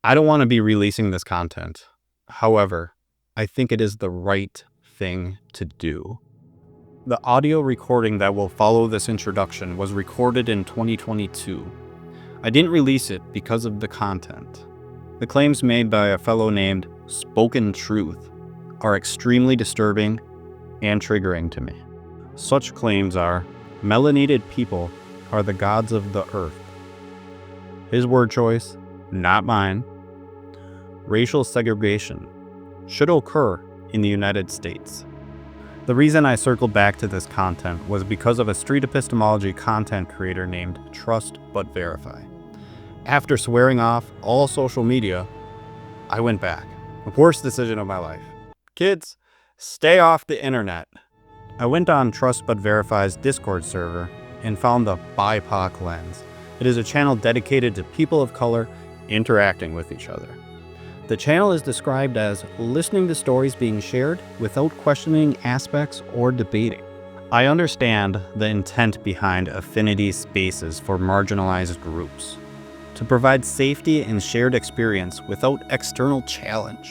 I don't want to be releasing this content. However, I think it is the right thing to do. The audio recording that will follow this introduction was recorded in 2022. I didn't release it because of the content. The claims made by a fellow named Spoken Truth are extremely disturbing and triggering to me. Such claims are, melanated people are the gods of the earth. His word choice, not mine. Racial segregation should occur in the United States. The reason I circled back to this content was because of a street epistemology content creator named Trust But Verify. After swearing off all social media, I went back. The worst decision of my life. Kids, stay off the internet. I went on Trust But Verify's Discord server and found the BIPOC Lens. It is a channel dedicated to people of color interacting with each other. The channel is described as listening to stories being shared without questioning aspects or debating. I understand the intent behind affinity spaces for marginalized groups, to provide safety and shared experience without external challenge.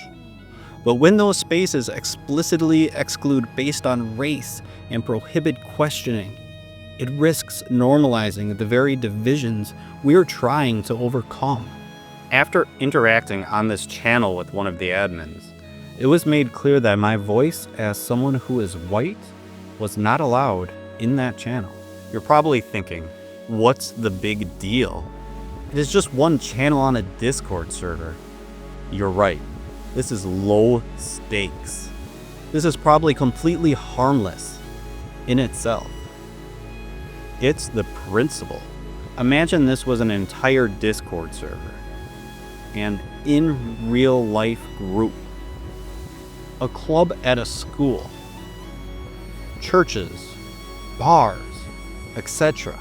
But when those spaces explicitly exclude based on race and prohibit questioning, it risks normalizing the very divisions we're trying to overcome. After interacting on this channel with one of the admins, it was made clear that my voice as someone who is white was not allowed in that channel. You're probably thinking, what's the big deal? It is just one channel on a Discord server. You're right. This is low stakes. This is probably completely harmless in itself. It's the principle. Imagine this was an entire Discord server, an in real life group, a club at a school, churches, bars, etc.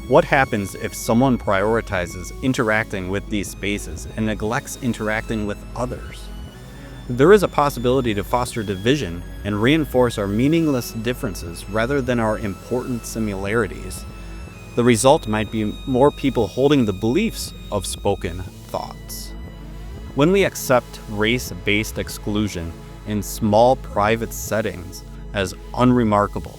What happens if someone prioritizes interacting with these spaces and neglects interacting with others? There is a possibility to foster division and reinforce our meaningless differences rather than our important similarities. The result might be more people holding the beliefs of spoken thoughts. When we accept race-based exclusion in small private settings as unremarkable,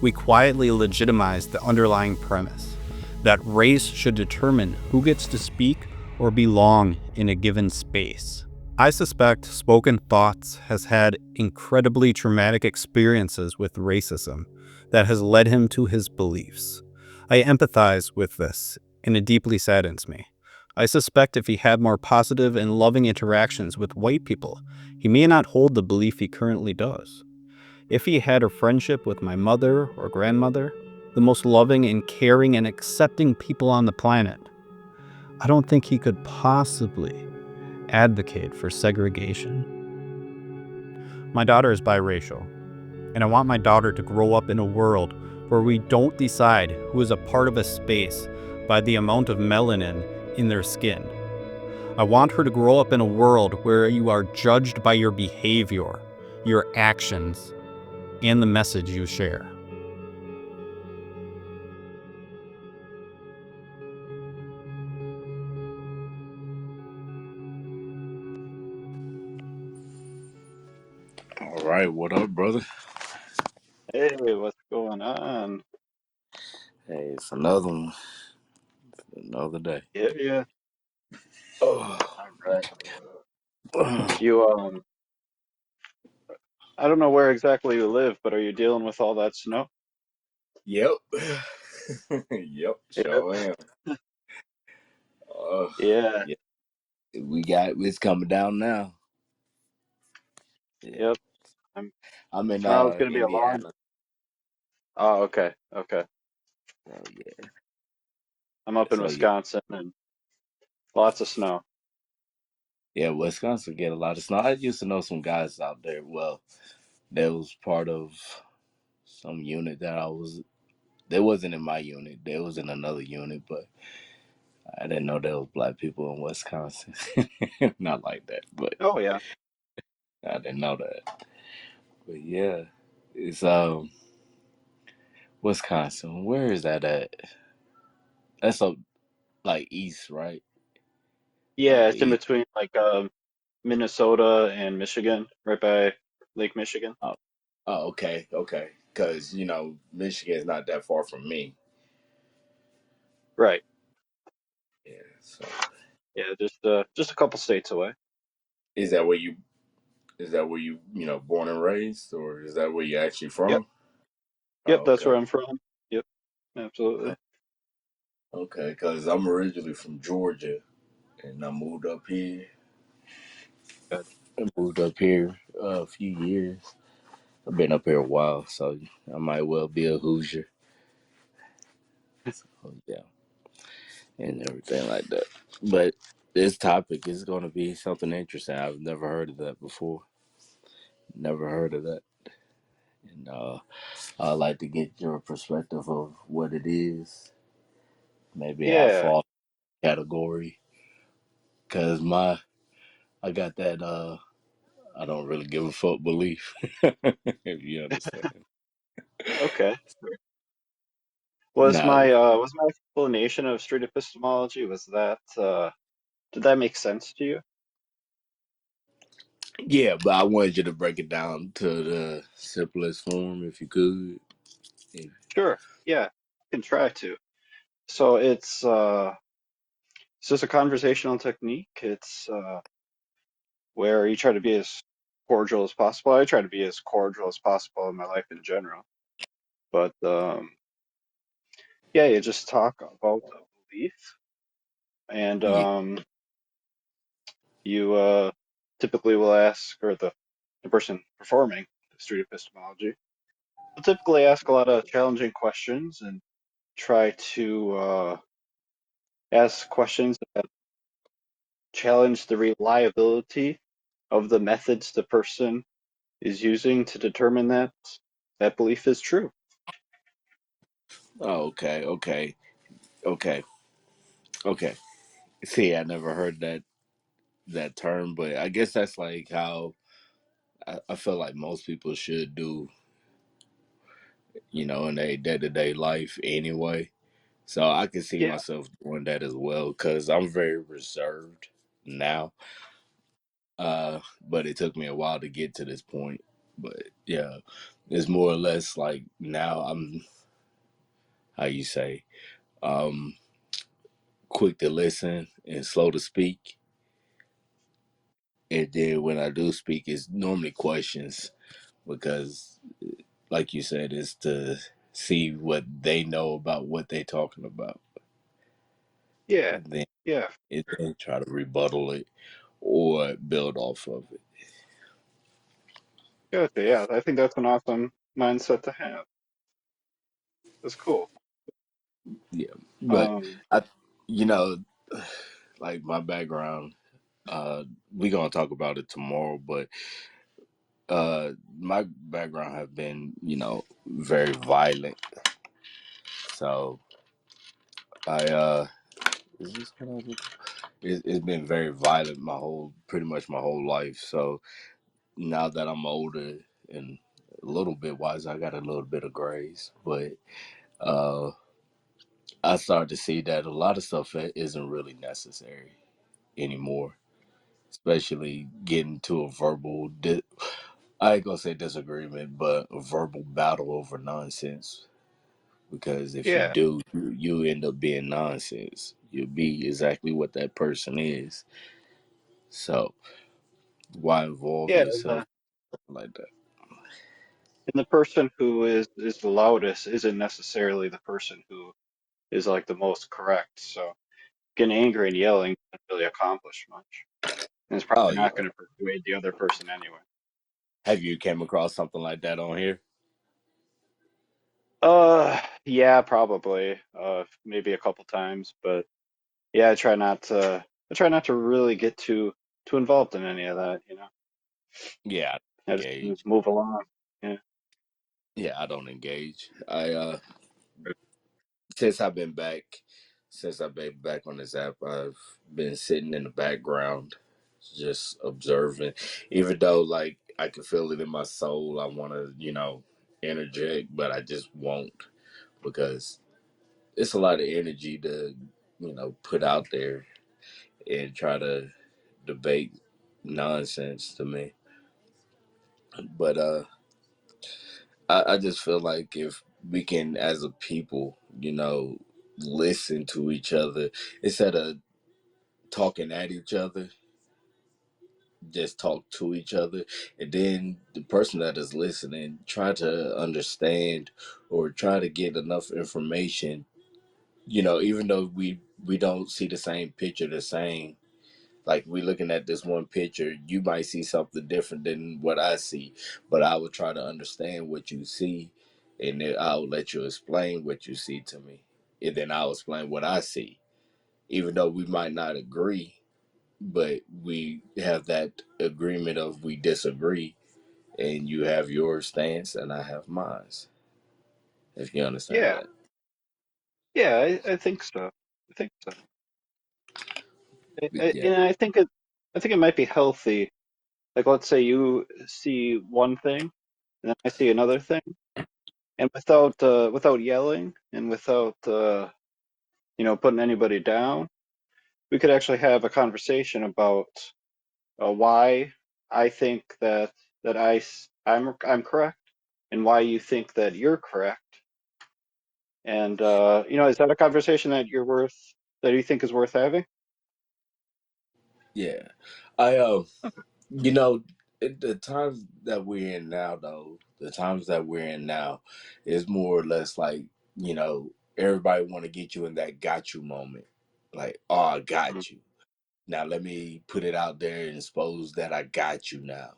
we quietly legitimize the underlying premise that race should determine who gets to speak or belong in a given space. I suspect Spoken Thoughts has had incredibly traumatic experiences with racism that has led him to his beliefs. I empathize with this, and it deeply saddens me. I suspect if he had more positive and loving interactions with white people, he may not hold the belief he currently does. If he had a friendship with my mother or grandmother, the most loving and caring and accepting people on the planet, I don't think he could possibly advocate for segregation. My daughter is biracial, and I want my daughter to grow up in a world where we don't decide who is a part of a space by the amount of melanin in their skin. I want her to grow up in a world where you are judged by your behavior, your actions, and the message you share. All right, what up, brother? Hey, what's going on? Hey, it's another one, another day. Yeah. Oh, All right. You I don't know where exactly you live, but are you dealing with all that snow? yep, yep, Yep. sure am. Uh, Yeah. yeah, it's coming down now. Yeah, Yep. I'm I'm in Tomorrow's gonna be a long. Indiana. Oh, okay. Okay. So yeah, I'm up in so yeah, Wisconsin and lots of snow. yeah. Wisconsin get a lot of snow. I used to know some guys out there. Well, they was part of some unit that I was. They wasn't in my unit. They was in another unit, but I didn't know there was black people in Wisconsin. Not like that, but Oh yeah. I didn't know that. But yeah, it's Wisconsin. Where is that at? That's up like east, right? Yeah, like the it's in east. between like Minnesota and Michigan, right by Lake Michigan. Oh, oh, okay, okay. Because Michigan is not that far from me. Right. Yeah. So Yeah, just a couple states away. is that where you is that where you born and raised, or is that where you actually Yep. from? Yep, Oh, that's where okay. I'm from. Yep. Absolutely. Okay, because I'm originally from Georgia, and I moved up here. Good. I moved up here a few years. I've been up here a while, so I might well be a Hoosier. So, yeah, and everything like that. But this topic is going to be something interesting. I've never heard of that before. Never heard of that, and I'd like to get your perspective of what it is. Maybe how Yeah. fall category, because I got that I don't really give a fuck belief. If you understand. Okay. Now, Was my explanation of street epistemology, was that did that make sense to you? yeah, but I wanted you to break it down to the simplest form, if you could. If, Sure. Yeah. I can try to. So it's just a conversational technique. It's where you try to be as cordial as possible. I try to be as cordial as possible in my life in general. But yeah, you just talk about a belief, and yeah. you typically will ask, or the person performing street epistemology will typically ask a lot of challenging questions and try to ask questions that challenge the reliability of the methods the person is using to determine that that belief is true. Oh, okay, okay, okay, okay. See, I never heard that term, but I guess that's like how I feel like most people should do, in their day to day life anyway. So I can see Yeah, myself doing that as well because I'm very reserved now. But it took me a while to get to this point. But yeah, it's more or less like now I'm, how you say, um, quick to listen and slow to speak. And then when I do speak, it's normally questions because, like you said, it's to see what they know about what they're talking about, yeah, and then yeah. try to rebuttal it or build off of it. Gotcha. Yeah, I think that's an awesome mindset to have. That's cool. Yeah, but Um, I, you know, like my background. We gonna talk about it tomorrow, but my background have been, very violent. So I is this kind of it's been very violent pretty much my whole life. So now that I'm older and a little bit wiser, I got a little bit of grace, but uh, I started to see that a lot of stuff isn't really necessary anymore, especially getting to a I ain't gonna say disagreement, but a verbal battle over nonsense. Because if you yeah, do, you end up being nonsense. You'll be exactly what that person is. So why involve yeah. yourself like that? And the person who is the loudest isn't necessarily the person who is like the most correct. So getting angry and yelling doesn't really accomplish much. And it's Oh probably not yeah. going to persuade the other person anyway. Have you came across something like that on here? Yeah, probably. Maybe a couple times, but yeah, I try not to really get too involved in any of that, you know. Yeah, I don't I just engage. move along. Yeah. Yeah, I don't engage. I since I've been back, since I've been back on this app, I've been sitting in the background, just observing. Even though, like, I can feel it in my soul, I want to, interject, but I just won't because it's a lot of energy to, put out there, and try to debate nonsense to me. But I just feel like if we can, as a people, listen to each other instead of talking at each other, just talk to each other, and then the person that is listening try to understand or try to get enough information. Even though we don't see the same picture the same, like we looking at this one picture, you might see something different than what I see, but I will try to understand what you see, and then I'll let you explain what you see to me, and then I'll explain what I see, even though we might not agree, but we have that agreement of we disagree, and you have your stance and I have mine, if you understand Yeah, that. yeah, I think so. I think so. Yeah. And I think it might be healthy. Like, let's say you see one thing, and then I see another thing, and without yelling and without putting anybody down, we could actually have a conversation about why I think I'm correct, and why you think that you're correct. And is that a conversation that you think is worth having? Yeah. I the times that we're in now, though, the times that we're in now is more or less like, everybody want to get you in that got you moment. Like, oh, I Mm, got you. Now let me put it out there and expose that I got you now.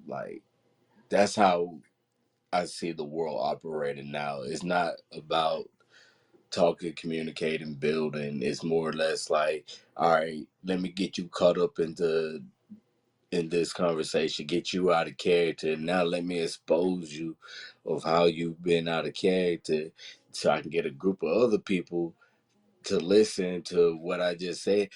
Like, that's how I see the world operating now. It's not about talking, communicating, building. It's more or less like, all right, let me get you caught up in this conversation, get you out of character. Now let me expose you of how you've been out of character, so I can get a group of other people to listen to what I just said.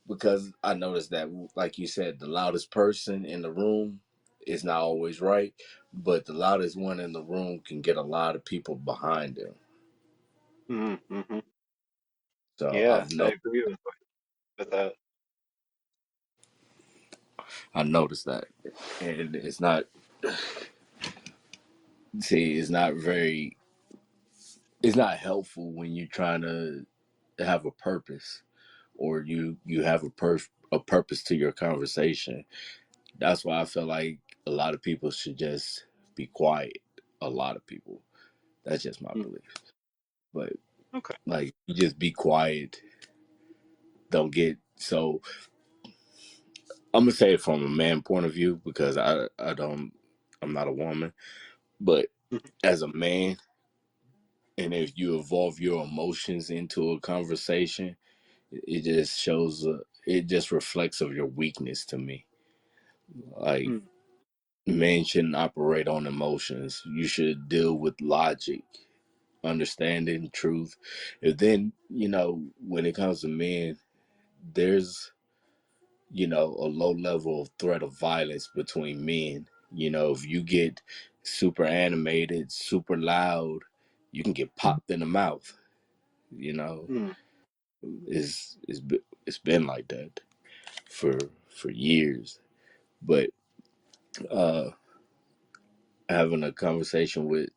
Because I noticed that, like you said, the loudest person in the room is not always right, but the loudest one in the room can get a lot of people behind them. mm-hmm. So Yeah, I agree with that. I noticed that, and it's not. See, it's not helpful when you're trying to have a purpose, or you have a purpose to your conversation. That's why I feel like a lot of people should just be quiet. A lot of people. That's just my Mm, belief. But okay. like, you just be quiet. Don't get so. I'm gonna say it from a man point of view, because I don't, I'm not a woman, but Mhm. as a man, and if you evolve your emotions into a conversation, it just shows. It just reflects of your weakness to me. Like, Mm, men shouldn't operate on emotions. You should deal with logic, understanding, truth. And then, when it comes to men, there's, a low level of threat of violence between men. If you get super animated, super loud, you can get popped in the mouth. You know, mm, it's been like that for years. But uh having a conversation with,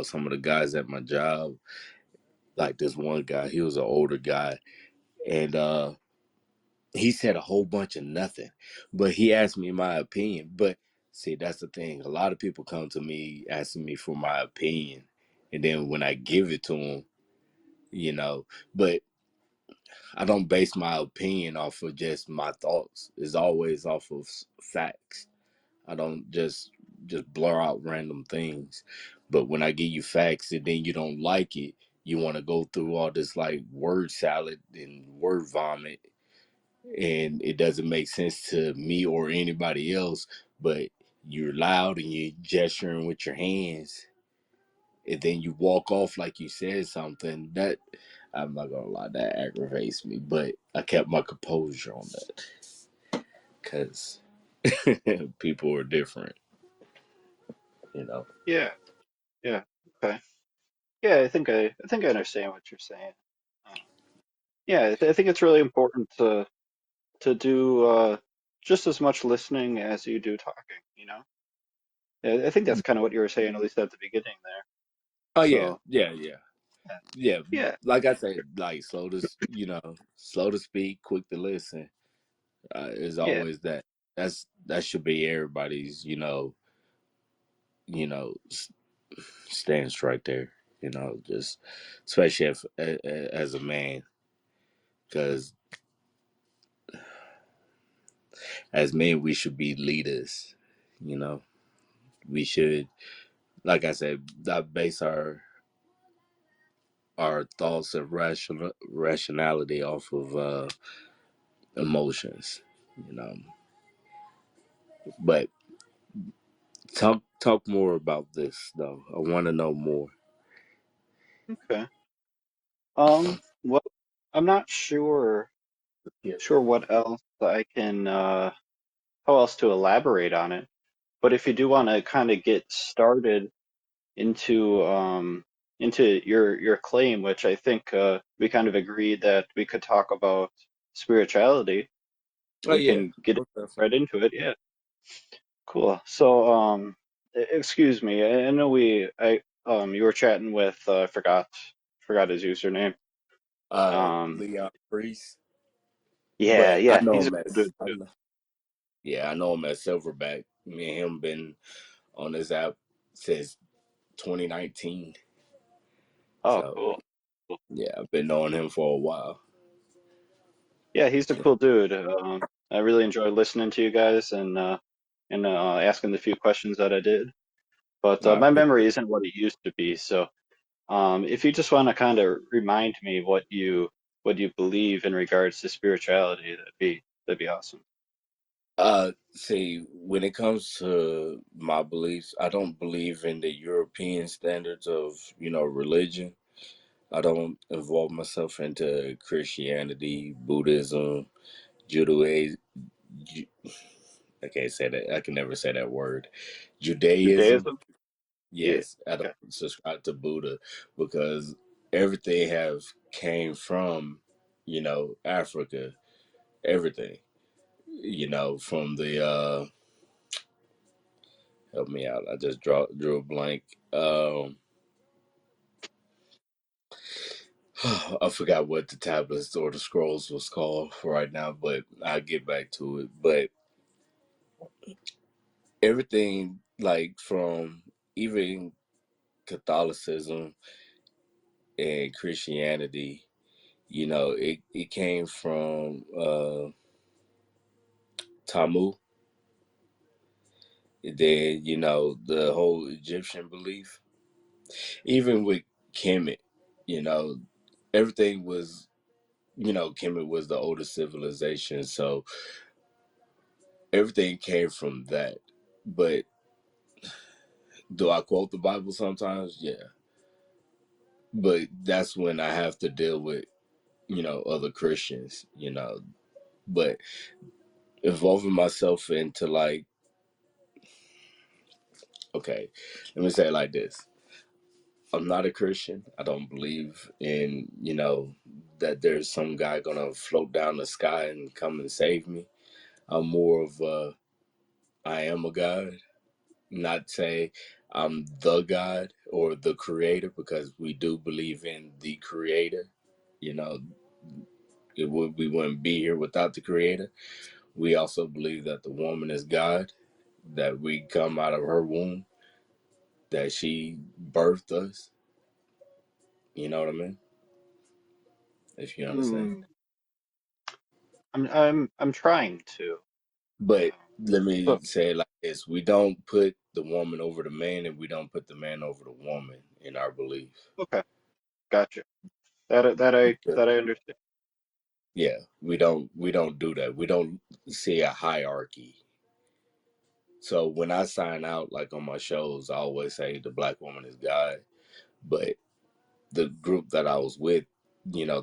some of the guys at my job, like this one guy, he was an older guy, and he said a whole bunch of nothing, but he asked me my opinion. But see, that's the thing, a lot of people come to me asking me for my opinion, and then when I give it to them, you know but I don't base my opinion off of just my thoughts. It's always off of facts. I don't just blur out random things. But when I give you facts and then you don't like it, you want to go through all this like word salad and word vomit, and it doesn't make sense to me or anybody else. But you're loud and you're gesturing with your hands, and then you walk off like you said something. That, I'm not gonna lie, that aggravates me. But I kept my composure on that, because people are different, you know. yeah, yeah. Okay. Yeah, I think I understand what you're saying. Uh, yeah, I think it's really important to do just as much listening as you do talking, you know? I think that's kind of what you were saying, at least at the beginning there. Oh yeah, So, yeah, yeah, yeah. yeah, Like I said, like slow to speak, quick to listen. Is yeah, always that. That should be everybody's, you know, stance right there. Just especially if, as a man, because as men we should be leaders. You know, we should, like I said, not base our thoughts of rationality off of emotions. You know, but talk more about this though. I want to know more. okay. Well, I'm not Yeah. sure what else I can how else to elaborate on it. But if you do want to kind of get started into your claim, which I think we kind of agreed that we could talk about spirituality, Oh we yeah. can get Most definitely. right into it. Yeah, cool. So excuse me, I know you were chatting with forgot his username. Um, Leon Priest, yeah, but I yeah, know he's a him cool as dude too. yeah, I know him as Silverback. Me and him been on this app since 2019. Oh, So cool. Cool. yeah, I've been knowing him for a while. Yeah, he's a Yeah. cool dude. I really enjoyed listening to you guys and asking the few questions that I did. But No, I my appreciate memory it. isn't what it used to be. So if you just want to kind of remind me what you believe in regards to spirituality, that'd be awesome. See, when it comes to my beliefs, I don't believe in the European standards of, religion. I don't involve myself into Christianity, Buddhism, Judaism. I can't say that. I can never say that word. Judaism. Judaism? Yeah. Yes, I don't Okay. subscribe to Buddha because everything have came from, Africa. Everything, from the help me out. I just drew a blank. I forgot what the tablets or the scrolls was called right now, but I'll get back to it. But everything, like from even Catholicism and Christianity, it came from Tamu. Then, the whole Egyptian belief, even with Kemet, you know, everything was, Kemet was the oldest civilization. So everything came from that. But do I quote the Bible sometimes? Yeah. But that's when I have to deal with, other Christians, But involving myself into like, okay, let me say it like this. I'm not a Christian. I don't believe in, that there's some guy gonna float down the sky and come and save me. I'm more of I am a God. Not say I'm the God or the creator because we do believe in the creator. You know, we wouldn't be here without the creator. We also believe that the woman is God, that we come out of her womb, that she birthed us. You know what I mean? If you understand. Hmm. I'm trying to. But Um, let me so say it like this: we don't put the woman over the man, and we don't put the man over the woman in our belief. okay, gotcha. That I understand. Yeah, we don't do that. We don't see a hierarchy. So when I sign out, like on my shows, I always say the black woman is God. But the group that I was with,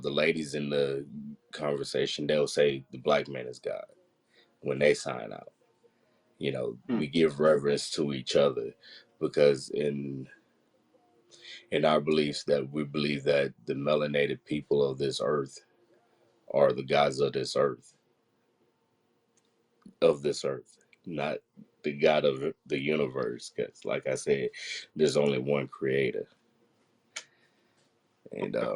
the ladies in the conversation, they'll say the black man is God when they sign out. Hmm. We give reverence to each other because in our beliefs that we believe that the melanated people of this earth are the gods of this earth. of this earth, not the God of the universe. Because, like I said, there's only one creator. And, Okay.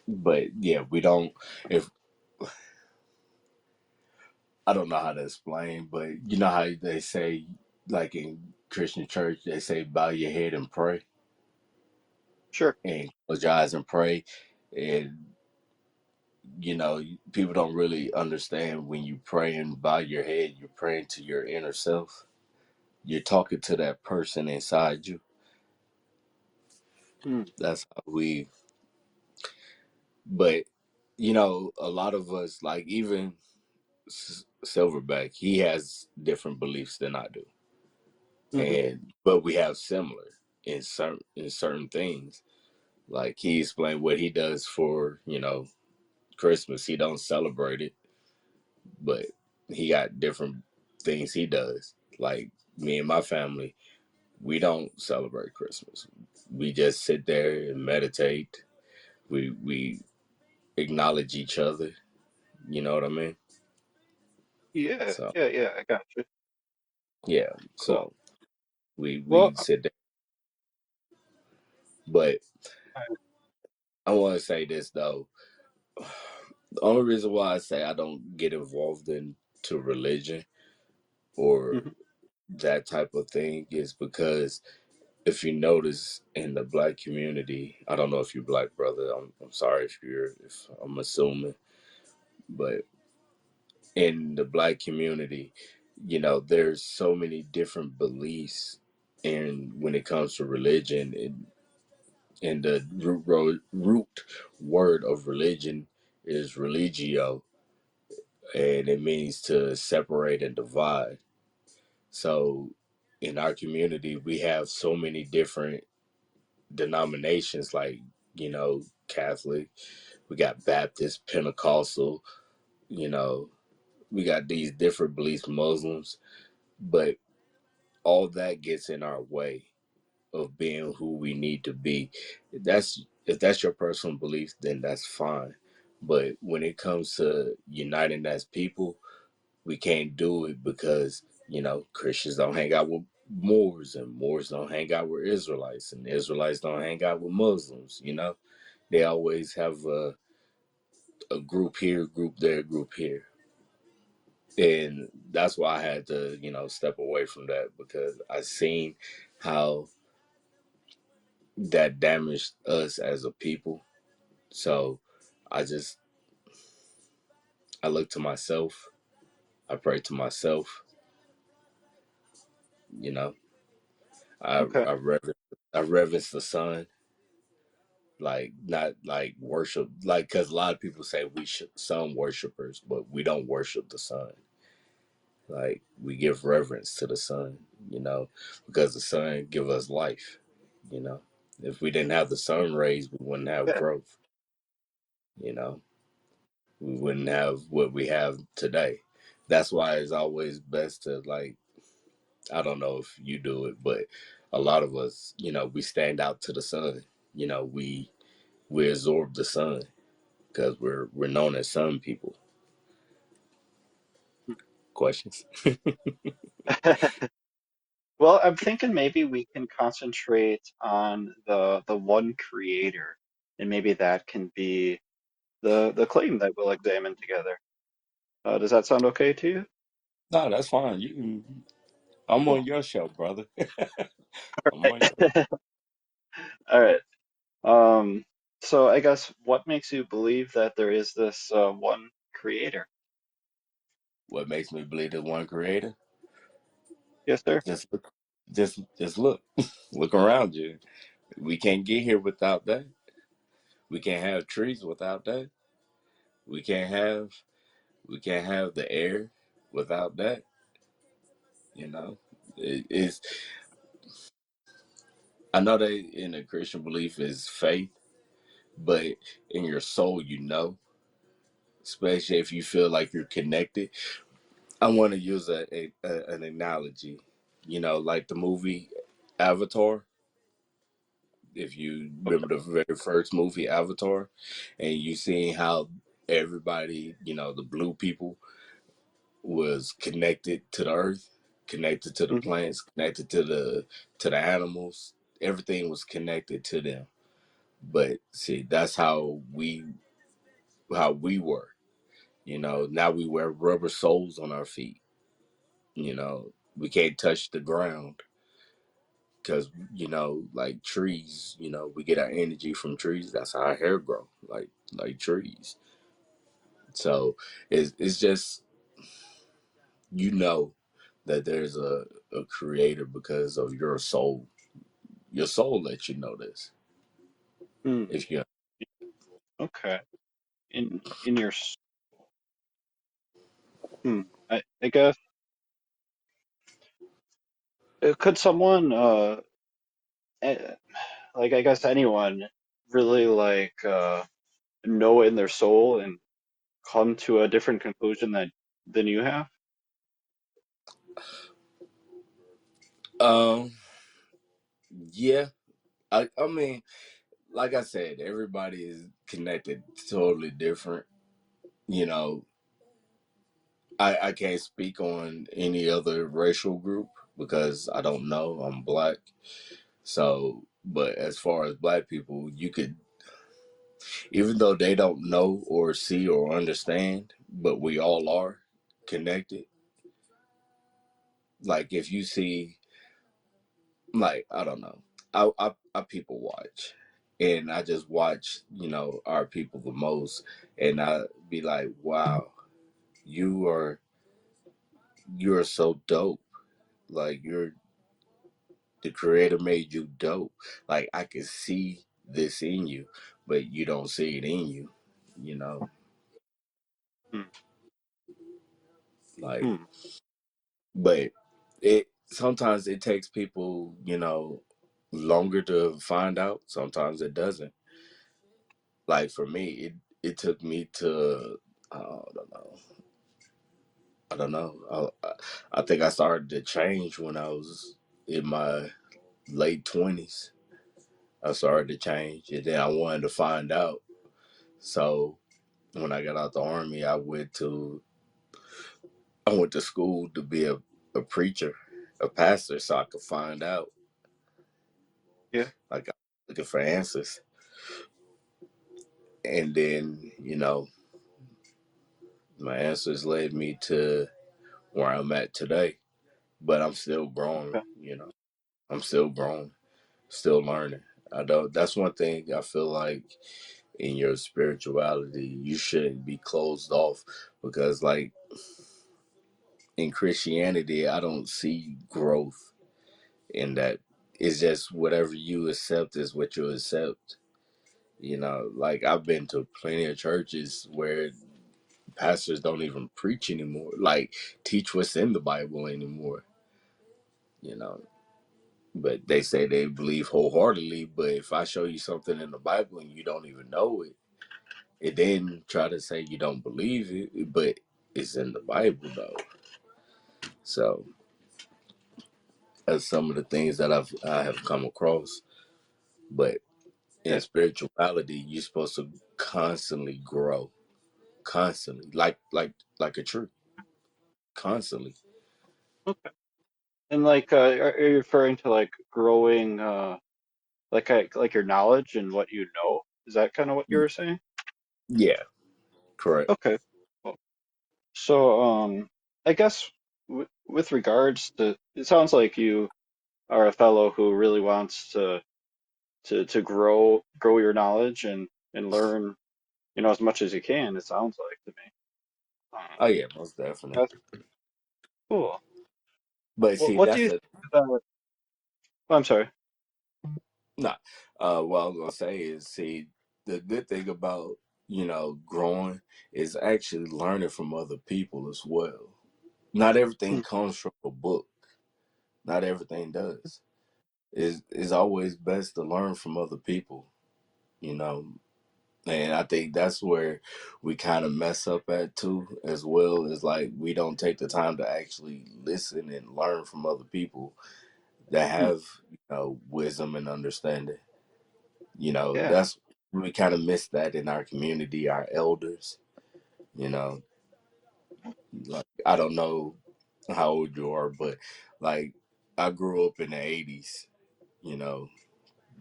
but yeah, we don't, if, I don't know how to explain, but you know how they say, like in Christian church, they say, bow your head and pray Sure. and close your eyes and pray. And, people don't really understand when you pray and bow your head, you're praying to your inner self. You're talking to that person inside you. Hmm. That's how we, but a lot of us, like even Silverback, he has different beliefs than I do, Mm-hmm. and but we have similar in certain things. Like he explained what he does for Christmas. He don't celebrate it, but he got different things he does. Like me and my family, we don't celebrate Christmas. We just sit there and meditate. We acknowledge each other. You know what I mean? Yeah, So yeah, yeah. I got you. yeah. Cool. So we Well, we sit there. But I want to say this though. The only reason why I say I don't get involved into religion or mhm. that type of thing is because if you notice in the black community, I don't know if you're black, brother. I'm sorry if I'm assuming, but in the black community, there's so many different beliefs, and when it comes to religion, and the root word of religion is religio, and it means to separate and divide. So in our community, we have so many different denominations, like Catholic, we got Baptist, Pentecostal, you know, we got these different beliefs, Muslims, but all that gets in our way of being who we need to be. If that's your personal belief, then that's fine. But when it comes to uniting as people, we can't do it because Christians don't hang out with Moors, and Moors don't hang out with Israelites, and Israelites don't hang out with Muslims. They always have a group here, group there, group here. And that's why I had to step away from that, because I seen how that damaged us as a people. So I just I look to myself, I pray to myself. you know i Okay. i reverence I reverence the sun, like not like worship, like, because a lot of people say we should sun worshipers, but we don't worship the sun. Like, we give reverence to the sun, because the sun give us life. you know if we didn't have the sun rays, we wouldn't have Yeah. growth. you know we wouldn't have what we have today. That's why it's always best to, like, I don't know if you do it, but a lot of us, we stand out to the sun. We absorb the sun because we're known as sun people. Questions? Well, I'm thinking maybe we can concentrate on the one creator, and maybe that can be the claim that we'll examine together. Does that sound okay to you? No, that's fine. You can. I'm Cool. on your show, brother. I'm on your. All right. Um, so I guess what makes you believe that there is this one creator? What makes me believe there's one creator? Yes, sir. Just look. Just look. Look around you. We can't get here without that. We can't have trees without that. We can't have. We can't have the air without that. You know. It's. I know that in a Christian belief is faith, but in your soul, especially if you feel like you're connected. I want to use an analogy, like the movie Avatar. If you remember the very first movie, Avatar, and you see how everybody, the blue people was connected to the earth, connected to the Hmm. plants, connected to the animals. Everything was connected to them. But see, that's how we were. Now we wear rubber soles on our feet. We can't touch the ground because like trees. We get our energy from trees. That's how our hair grow, like trees. So it's just you know that there's a creator because of your soul. Your soul lets you know this. Hmm. If you Okay. In your hmm. I guess could someone eh, like I guess anyone really like know in their soul and come to a different conclusion than you have? um yeah, I mean, like I said, everybody is connected totally different. You know, I can't speak on any other racial group because I don't know. I'm black. So, but as far as black people, you could, even though they don't know or see or understand, but we all are connected. Like if you see, like, I don't know, I people watch. And I just watch, our people the most, and I be like, "Wow, you are you're so dope. Like the creator made you dope. Like I can see this in you, but you don't see it in you, you know? Hmm. Like Hmm. but it sometimes it takes people, longer to find out. Sometimes it doesn't. Like for me, it took me to I don't know. I don't know. I think I started to change when I was in my late 20s. I started to change, and then I wanted to find out. So when I got out the army, I went to school to be a preacher, a pastor, so I could find out. Yeah. Like I was looking for answers, and then my answers led me to where I'm at today. But I'm still growing. Okay. I'm still growing, still learning. I don't. That's one thing I feel like in your spirituality, you shouldn't be closed off because, like, in Christianity, I don't see growth in that. It's just whatever you accept is what you accept. Like I've been to plenty of churches where pastors don't even preach anymore, like teach what's in the Bible anymore, you know. But they say they believe wholeheartedly. But if I show you something in the Bible and you don't even know it, and then try to say you don't believe it, but it's in the Bible though. So that's some of the things that I have come across. But in Yeah. spirituality, you're supposed to constantly grow, constantly, like a tree, constantly. Okay. And like, are you referring to like growing, like your knowledge and what you know? Is that kind of what you were saying? Yeah, correct. Okay. Cool. So, I guess with regards to, it sounds like you are a fellow who really wants to grow your knowledge and learn, as much as you can. It sounds like to me. Oh yeah, most definitely. That's cool. But see, What do that's you a think about? Oh, I'm sorry. not. What I was gonna say is, see, the good thing about growing is actually learning from other people as well. Not everything Hmm. comes from a book. Not everything does. It's always best to learn from other people. You know, And I think that's where we kind of mess up at too, as well. Is like we don't take the time to actually listen and learn from other people that Hmm. have, wisdom and understanding. Yeah. That's we kind of miss that in our community, our elders. You know, like I don't know how old you are, but like I grew up in the '80s. You know,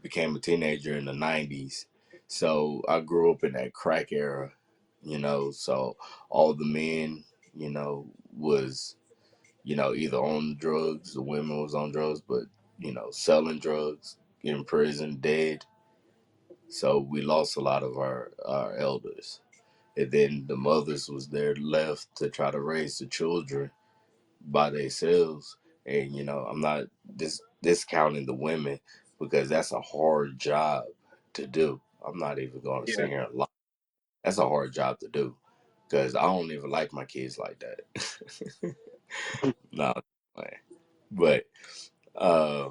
became a teenager in the '90s, so I grew up in that crack era. You know, so all the men, was either on drugs, the women was on drugs, but selling drugs, in prison, dead. So we lost a lot of our elders. And then the mothers was there left to try to raise the children by themselves. And I'm not discounting the women because that's a hard job to do. I'm not even going to Yeah. sit here and lie. That's a hard job to do because I don't even like my kids like that. No, but uh,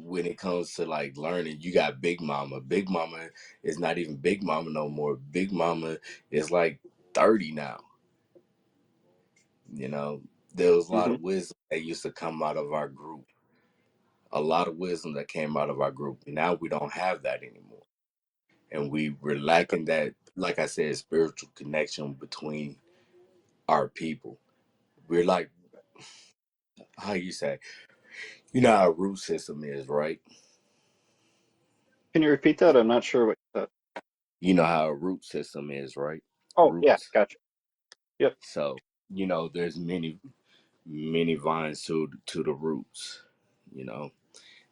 when it comes to like learning, you got Big Mama. Big Mama is not even Big Mama no more. Big Mama is like 30 now. You know, there was a lot Hmm. of wisdom that used to come out of our group. A lot of wisdom that came out of our group. Now we don't have that anymore. And we're lacking that, like I said, spiritual connection between our people. We're like, how you say, how our root system is, right? Can you repeat that? I'm not sure what you said. You know how a root system is, right? Oh, yeah, Roots. gotcha. Yep. So, there's many vines to the roots, you know,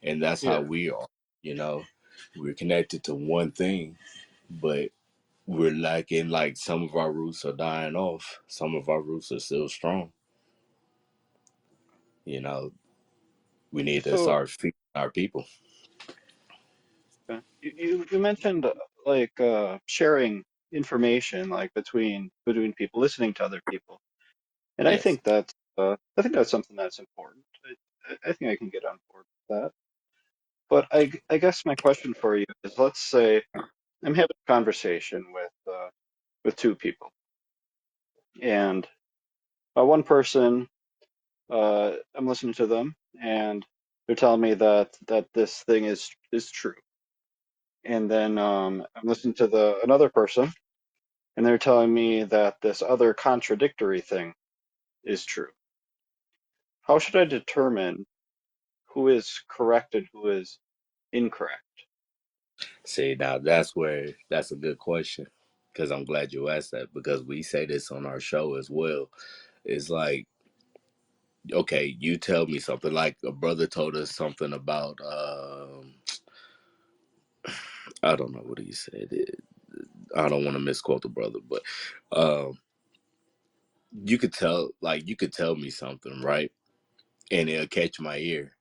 and that's how Yeah. we are, you know. We're connected to one thing, but we're lacking, like some of our roots are dying off, some of our roots are still strong, you know. We need to So start feeding our people. you mentioned like sharing information like between people, listening to other people, and Yes. I think that's something that's important. I think I can get on board with that. But I guess my question for you is, let's say I'm having a conversation with two people, and one person, I'm listening to them, and they're telling me that this thing is true, and then I'm listening to the another person, and they're telling me that this other contradictory thing is true. How should I determine who is correct and who is incorrect? See, now that's a good question, because I'm glad you asked that, because we say this on our show as well. It's like, okay, you tell me something. Like a brother told us something about I don't know what he said. I don't want to misquote the brother, but um, you could tell me something, right? And it'll catch my ear.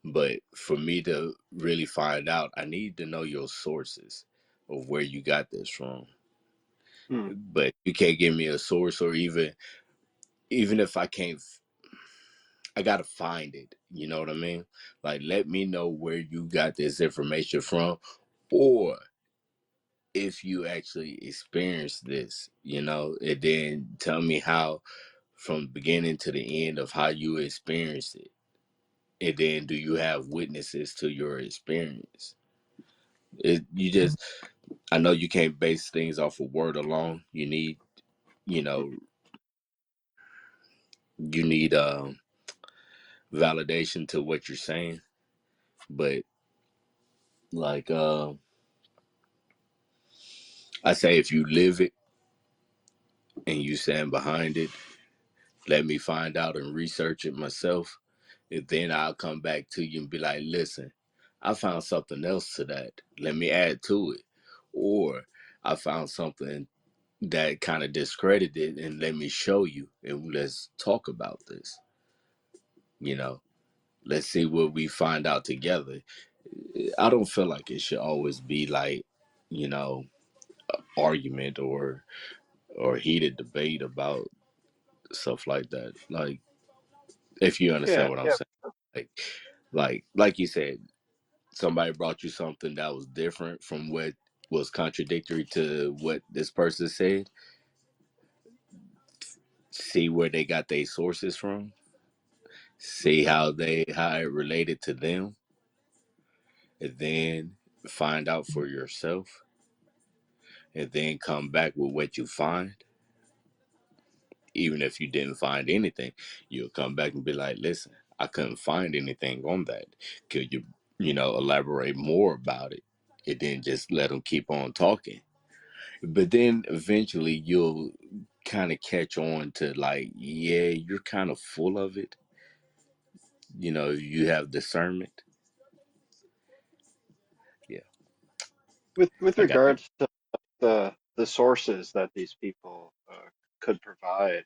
But for me to really find out, I need to know your sources of where you got this from. Hmm. But you can't give me a source, or even if I can't, I gotta find it. You know what I mean? Like, let me know where you got this information from, or if you actually experienced this, and then tell me how, from the beginning to the end of how you experienced it. And then, do you have witnesses to your experience? You just, I know you can't base things off of word alone. You know, you need validation to what you're saying. But like I say, if you live it and you stand behind it, let me find out and research it myself. And then I'll come back to you and be like, listen, I found something else to that. Let me add to it. Or I found something that kind of discredited, and let me show you, and let's talk about this. You know, let's see what we find out together. I don't feel like it should always be like, you know, argument or heated debate about stuff like that. Like, if you understand Yeah, what I'm yeah. saying, like, like you said, somebody brought you something that was different from what was contradictory to what this person said. See where they got their sources from. See how it related to them, and then find out for yourself. and then come back with what you find, even if you didn't find anything, you'll come back and be like, listen, I couldn't find anything on that. Could you, elaborate more about it? And then just let them keep on talking. But then eventually you'll kind of catch on to like, yeah, you're kind of full of it. You have discernment. Yeah, With I got that. regards to the sources that these people could provide,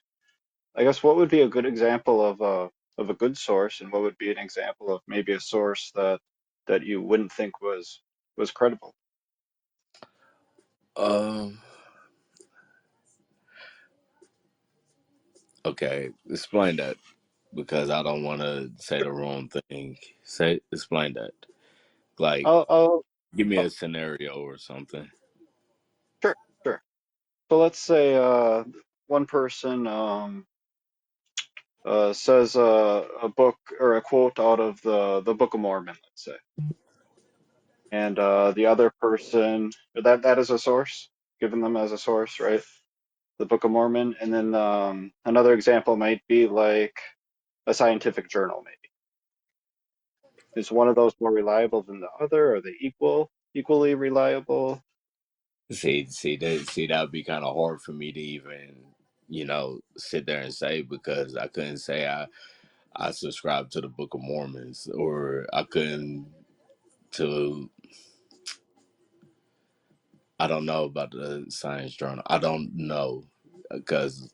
I guess what would be a good example of a good source, and what would be an example of maybe a source that you wouldn't think was credible? Um, okay, explain that because I don't want to say the wrong thing. Explain that. Like, I'll, I'll, give me I'll a scenario or something. sure, sure. So let's say one person says a book or a quote out of the Book of Mormon, let's say, and the other person that is a source, given them as a source, right? The Book of Mormon, and then another example might be like a scientific journal. Maybe is one of those more reliable than the other? Are they equally reliable? See, that would be kind of hard for me to even, sit there and say because I couldn't say I subscribe to the Book of Mormons or I couldn't to I don't know about the Science Journal. I don't know because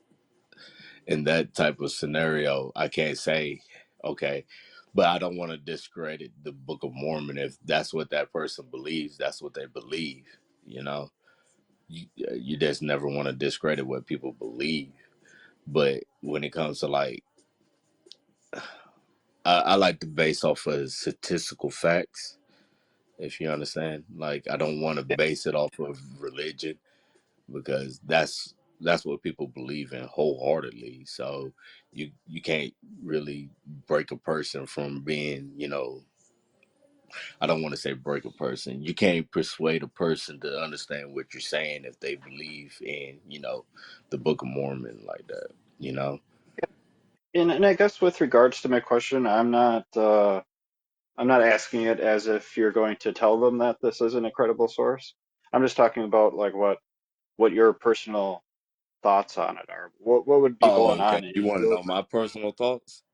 in that type of scenario, I can't say okay, but I don't want to discredit the Book of Mormon if that's what that person believes. That's what they believe. You know, you just never want to discredit what people believe. But when it comes to like, I like to base off of statistical facts. If you understand, like I don't want to Yeah. base it off of religion because that's what people believe in wholeheartedly. So you can't really break a person from being, I don't want to say break a person. You can't persuade a person to understand what you're saying if they believe in, the Book of Mormon like that, you know. And I guess with regards to my question, I'm not asking it as if you're going to tell them that this isn't a credible source. I'm just talking about like what your personal thoughts on it are. What would be Oh, going okay. on in You want to your know brain? my personal thoughts?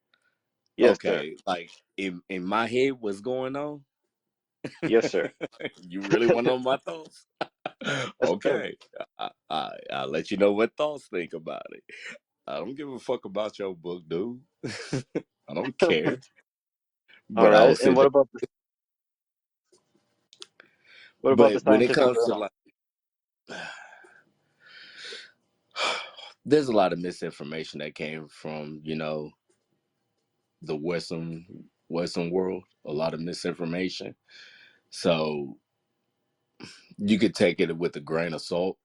Yes, sir. Okay, like in my head, what's going on? Yes, sir. You really want to know my thoughts? Yes, sir. Okay, I'll let you know what thoughts think about it. I don't give a fuck about your book, dude. I don't care. All But I will right. And sit there. what about the But when it scientific comes to journal? like, there's a lot of misinformation that came from the Western world. A lot of misinformation. So you could take it with a grain of salt,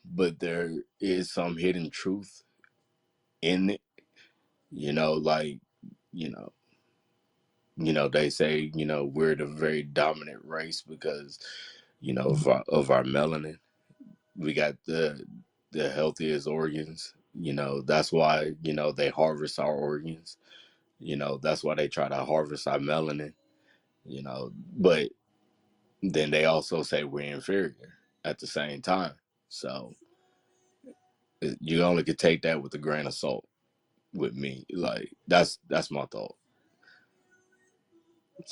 but there is some hidden truth in it. Like you know, they say we're the very dominant race because of our melanin. We got the healthiest organs. That's why they harvest our organs. That's why they try to harvest our melanin. But then they also say we're inferior at the same time. So you only could take that with a grain of salt. With me, like that's my thought.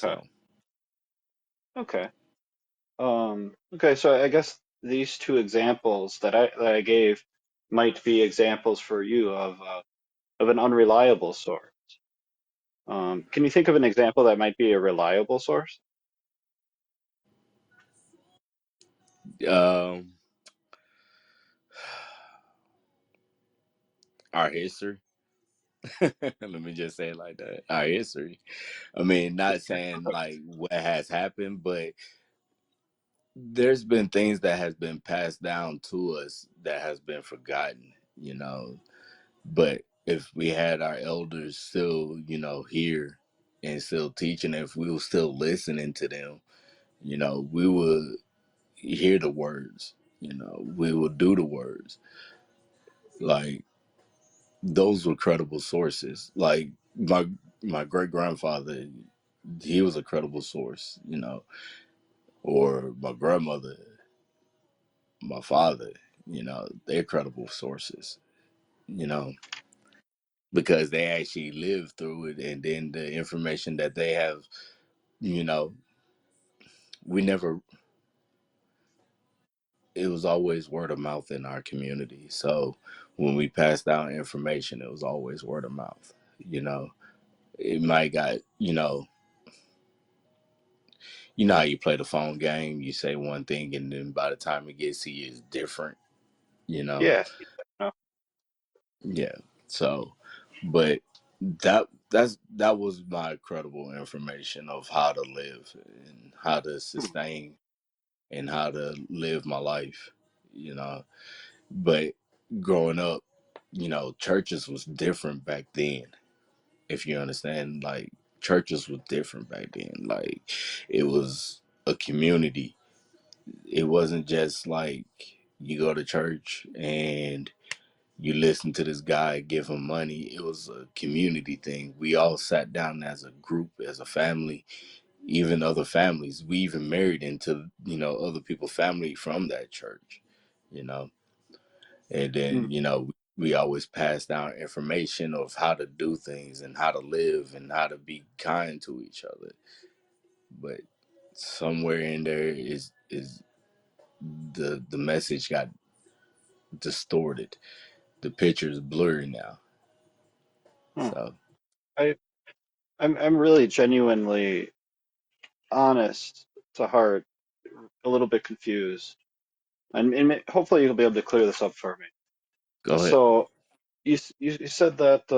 Okay. So Okay. Okay. So I guess these two examples that I gave might be examples for you of an unreliable source. Can you think of an example that might be a reliable source? um our history. Let me just say it like that. Our history. I mean, not saying like what has happened, but there's been things that has been passed down to us that has been forgotten. But if we had our elders still, here and still teaching, if we were still listening to them, we would hear the words. We will do the words. Like those were credible sources. Like my great grandfather, he was a credible source, or my grandmother, my father, they're credible sources, you know, because they actually lived through it, and then the information that they have, you know, we never. It was always word of mouth in our community. So when we passed down information, it was always word of mouth. You know, it might got how you play the phone game. You say one thing, and then by the time it gets to you, it's different. You know, Yeah. No. yeah. So, but that was my credible information of how to live and how to Hmm. sustain and how to live my life. You know, but growing up, churches was different back then. If you understand, like churches was different back then. Like it was a community. It wasn't just like you go to church and you listen to this guy give him money. It was a community thing. We all sat down as a group, as a family, even other families. We even married into, other people's family from that church, you know. And Hmm. then, we always pass down information of how to do things and how to live and how to be kind to each other. But somewhere in there is the message got distorted. The picture is blurry now. Hmm. So I I'm really genuinely honest to heart, a little bit confused, and hopefully you'll be able to clear this up for me. go ahead. So you said that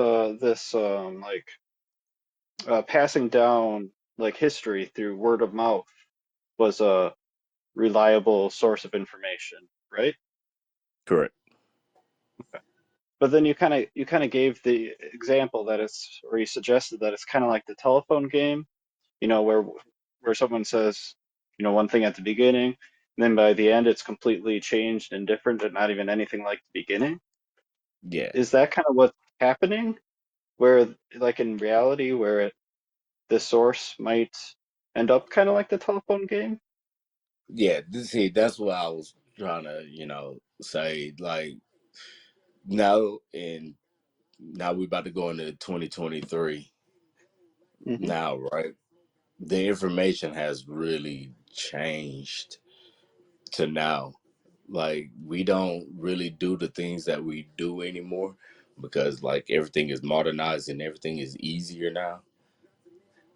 this like passing down like history through word of mouth was a reliable source of information, right? Correct. But then you kind of gave the example that it's, or you suggested that it's kind of like the telephone game, where someone says, one thing at the beginning, and then by the end it's completely changed and different and not even anything like the beginning. Yeah. Is that kind of what's happening? Where, like in reality, where the source might end up kind of like the telephone game? Yeah. See, that's what I was trying to, say. Like now we about to go into 2023 Hmm. now, right? The information has really changed to now. Like we don't really do the things that we do anymore because like everything is modernized and everything is easier now.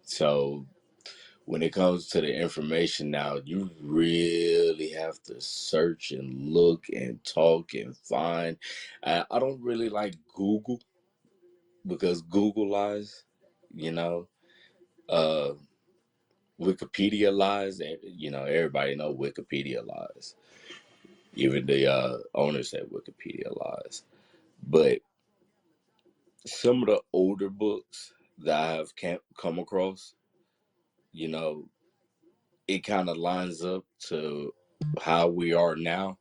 So when it comes to the information now, you really have to search and look and talk and find. I don't really like Google because Google lies, you know. Uh, Wikipedia lies. Everybody know Wikipedia lies. Even the owners at Wikipedia lies. But some of the older books that I have come across, you know, it kind of lines up to how we are now.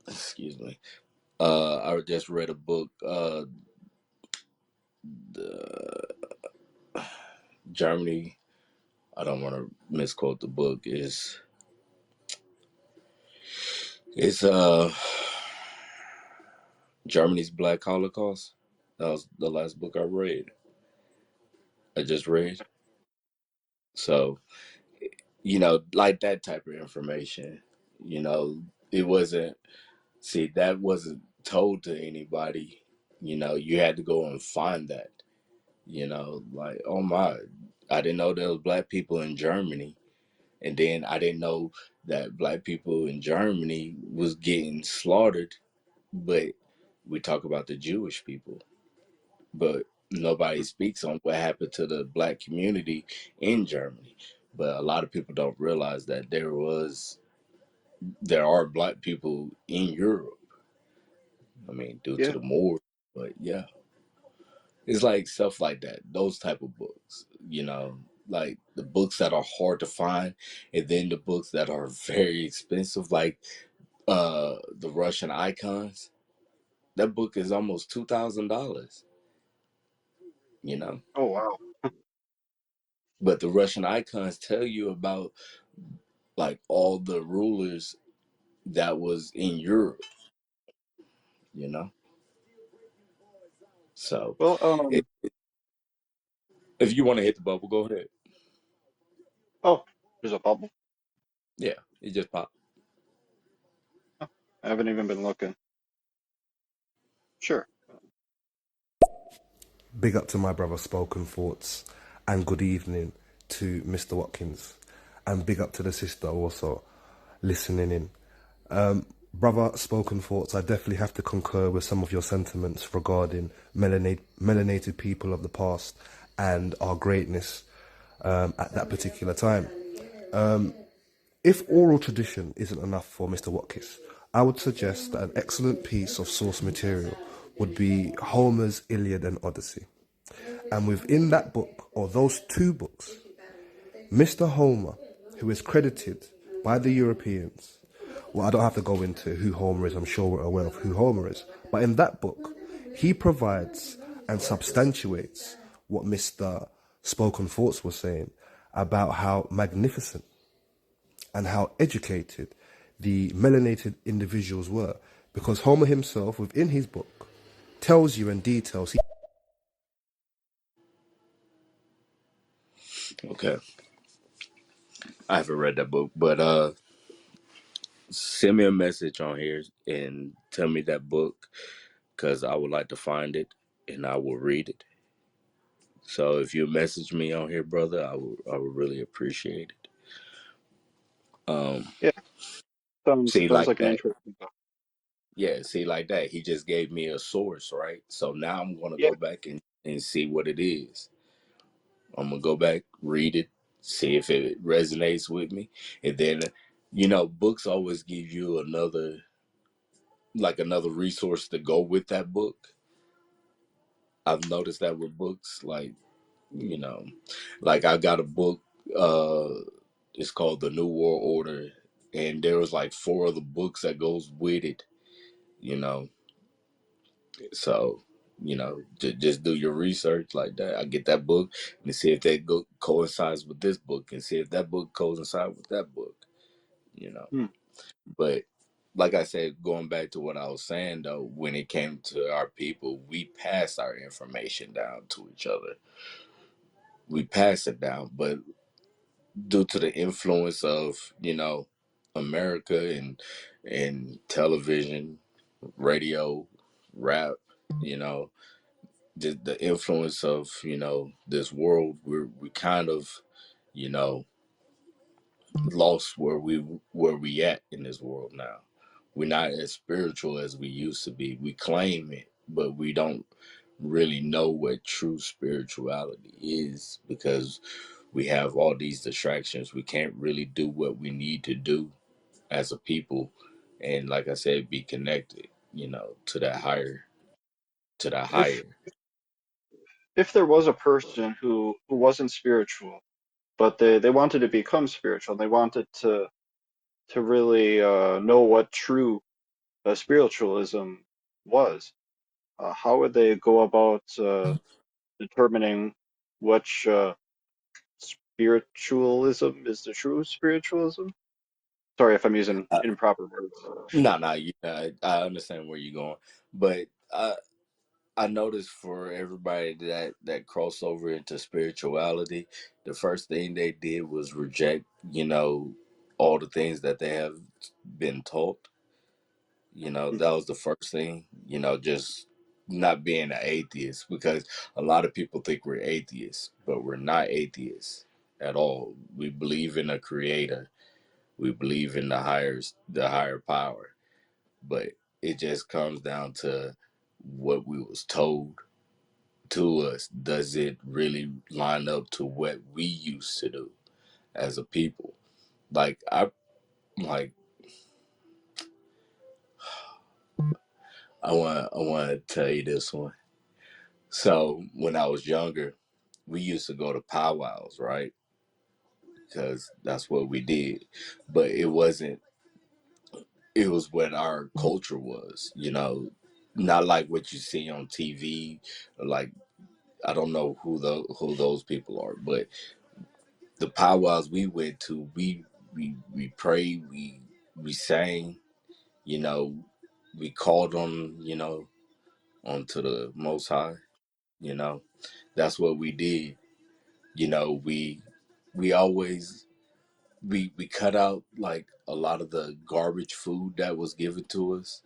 Excuse me. I just read a book, the Germany. I don't want to misquote the book. It's Germany's Black Holocaust. That was the last book I read. I just read. So, like that type of information, it wasn't, see, that wasn't told to anybody. You had to go and find that, like, oh my, I didn't know there was black people in Germany. And then I didn't know that black people in Germany was getting slaughtered. But we talk about the Jewish people, but nobody speaks on what happened to the black community in Germany. But a lot of people don't realize that there are black people in Europe. I mean, due to Yeah. the Moors, but yeah, it's like stuff like that. Those type of books. like the books that are hard to find, and then the books that are very expensive, like the Russian icons. That book is almost $2,000, you know. Oh wow. But the Russian icons tell you about like all the rulers that was in Europe, you know. So Well, it, if you want to hit the bubble, go ahead. oh, there's a bubble. Yeah, it just popped. Huh, I haven't even been looking. Sure. Big up to my brother Spoken Thoughts, and good evening to Mr. Watkins, and big up to the sister also listening in. Brother Spoken Thoughts, I definitely have to concur with some of your sentiments regarding melanated people of the past and our greatness at that particular time. If oral tradition isn't enough for Mr. Watkins, I would suggest that an excellent piece of source material would be Homer's Iliad and Odyssey. And within that book, or those two books, Mr. Homer, who is credited by the Europeans, well, I don't have to go into who Homer is, I'm sure we're aware of who Homer is, but in that book, he provides and substantiates what Mr. Spoken Thoughts was saying about how magnificent and how educated the melanated individuals were. Because Homer himself, within his book, tells you in details. Okay, I haven't read that book, but send me a message on here and tell me that book because I would like to find it and I will read it. So if you message me on here, brother, I would really appreciate it. Yeah. See, Sounds like like an that. interesting book. Yeah, see, like that. He just gave me a source, right? So now I'm gonna Yeah. go back and see what it is. I'm gonna go back, read it, see if it resonates with me, and then, books always give you another resource to go with that book. I've noticed that with books, you know, like I got a book. It's called The New World Order, and there was like four other books that goes with it. You know, so just do your research like that. I get that book and see if that coincides with this book, and see if that book coincides with that book. You know, Hmm. but like I said, going back to what I was saying though, when it came to our people, we passed our information down to each other. We passed it down, but due to the influence of America and television, radio, rap, you know, the influence of this world, we kind of you know lost where we at in this world now. We're not as spiritual as we used to be. We claim it, but we don't really know what true spirituality is because we have all these distractions. We can't really do what we need to do as a people, and like I said, be connected, to that If higher. if there was a person who wasn't spiritual, but they wanted to become spiritual, they wanted to really know what true spiritualism was, how would they go about determining which spiritualism is the true spiritualism? Sorry if I'm using Uh, improper words. no, I understand where you're going, but I noticed for everybody that crossed over into spirituality, the first thing they did was reject, all the things that they have been taught. That was the first thing, just not being an atheist, because a lot of people think we're atheists, but we're not atheists at all. We believe in a creator. We believe in the higher power, but it just comes down to what we was told to us. Does it really line up to what we used to do as a people? Like like I want to tell you this one. So when I was younger, we used to go to powwows, right? Because that's what we did. But it wasn't. It was what our culture was, not like what you see on TV. Like, I don't know who those people are, but the powwows we went to, we prayed, we sang, you know, we called on, onto the Most High, you know. That's what we did. We always we cut out like a lot of the garbage food that was given to us.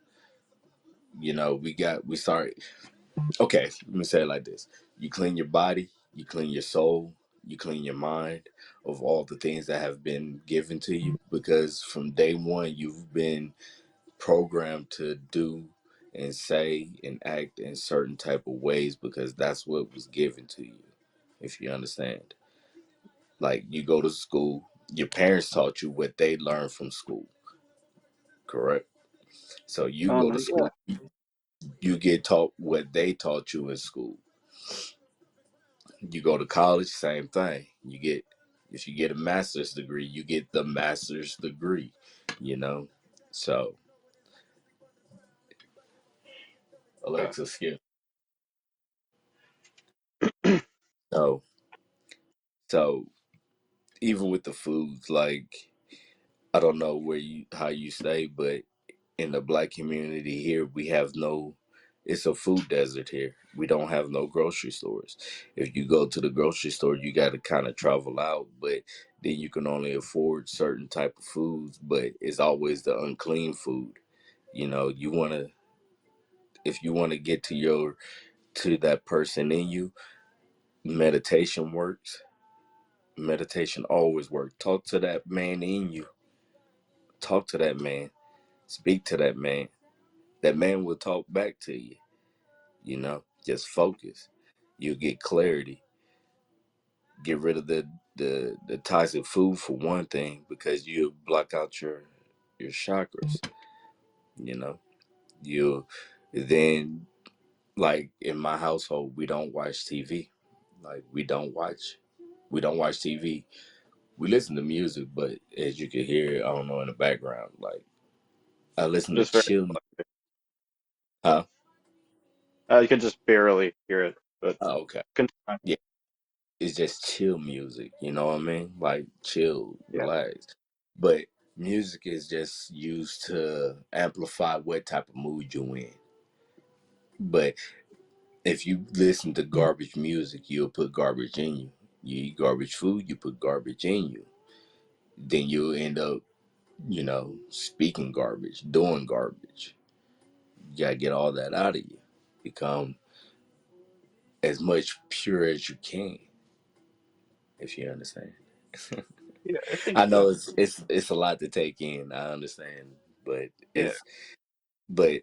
We started. Okay, let me say it like this: you clean your body, you clean your soul, you clean your mind of all the things that have been given to you, because from day one you've been programmed to do and say and act in certain type of ways because that's what was given to you. If you understand, like, you go to school, your parents taught you what they learned from school, correct? So you go to Yeah, school, you get taught what they taught you in school. You go to college, same thing. If you get a master's degree, you get the master's degree, you know? So, okay. Alexa, skip. So, so even with the foods, like, I don't know how you stay, but in the black community here, we have no, it's a food desert here. We don't have no grocery stores. If you go to the grocery store, you got to kind of travel out, but then you can only afford certain type of foods, but it's always the unclean food. You want to, if you want to get to that person in you, meditation works. Meditation always works. Talk to that man in you. Talk to that man. Speak to that man. That man will talk back to you. Just focus. You'll get clarity. Get rid of the toxic food for one thing, because you block out your chakras. You know, you then, like, in my household, we don't watch TV. Like, we don't watch TV. We listen to music, but as you can hear, I don't know, in the background, like, I listen to Just very. chill. Huh? You can just barely hear it, but Oh, okay. continue. Yeah, it's just chill music. You know what I mean? Like, chill, Yeah, relax. But music is just used to amplify what type of mood you in. But if you listen to garbage music, you'll put garbage in you. You eat garbage food, you put garbage in you. Then you'll end up, speaking garbage, doing garbage. You gotta get all that out of you. Become as much pure as you can, if you understand. yeah, I think I so. know it's a lot to take in. I understand, but Yeah, but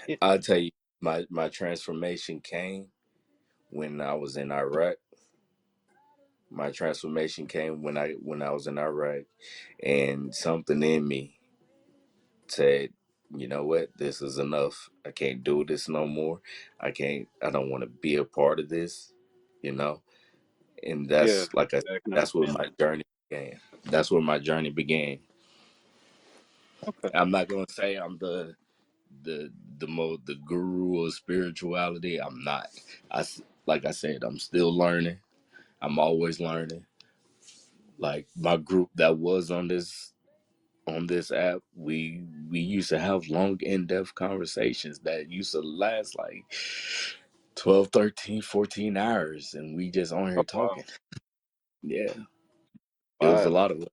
it, I'll tell you, my transformation came when I was in Iraq. My transformation came when I was in Iraq, and something in me said, you know what, this is enough. I can't do this no more. I don't want to be a part of this, you know. And yeah, that's, like I said, I can that's where understand my that. journey began. That's where my journey began. Okay. I'm not gonna say I'm the the guru of spirituality. I'm not. Like I said, I'm still learning. I'm always learning. Like, my group that was on this app, we used to have long, in-depth conversations that used to last like 12, 13, 14 hours, and we just on Oh, here wow. talking. Yeah, it was a Wow. lot of us,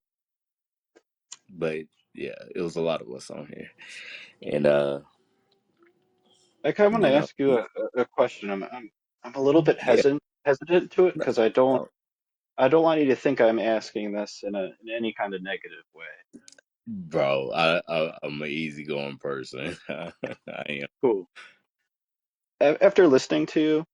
but yeah, it was a lot of us on here, and I kind of want you to know, ask you a question. I'm a little bit yeah, hesitant to it no, because I don't want you to think I'm asking this in any kind of negative way. bro, I'm an easygoing person. I am. Cool. After listening to you,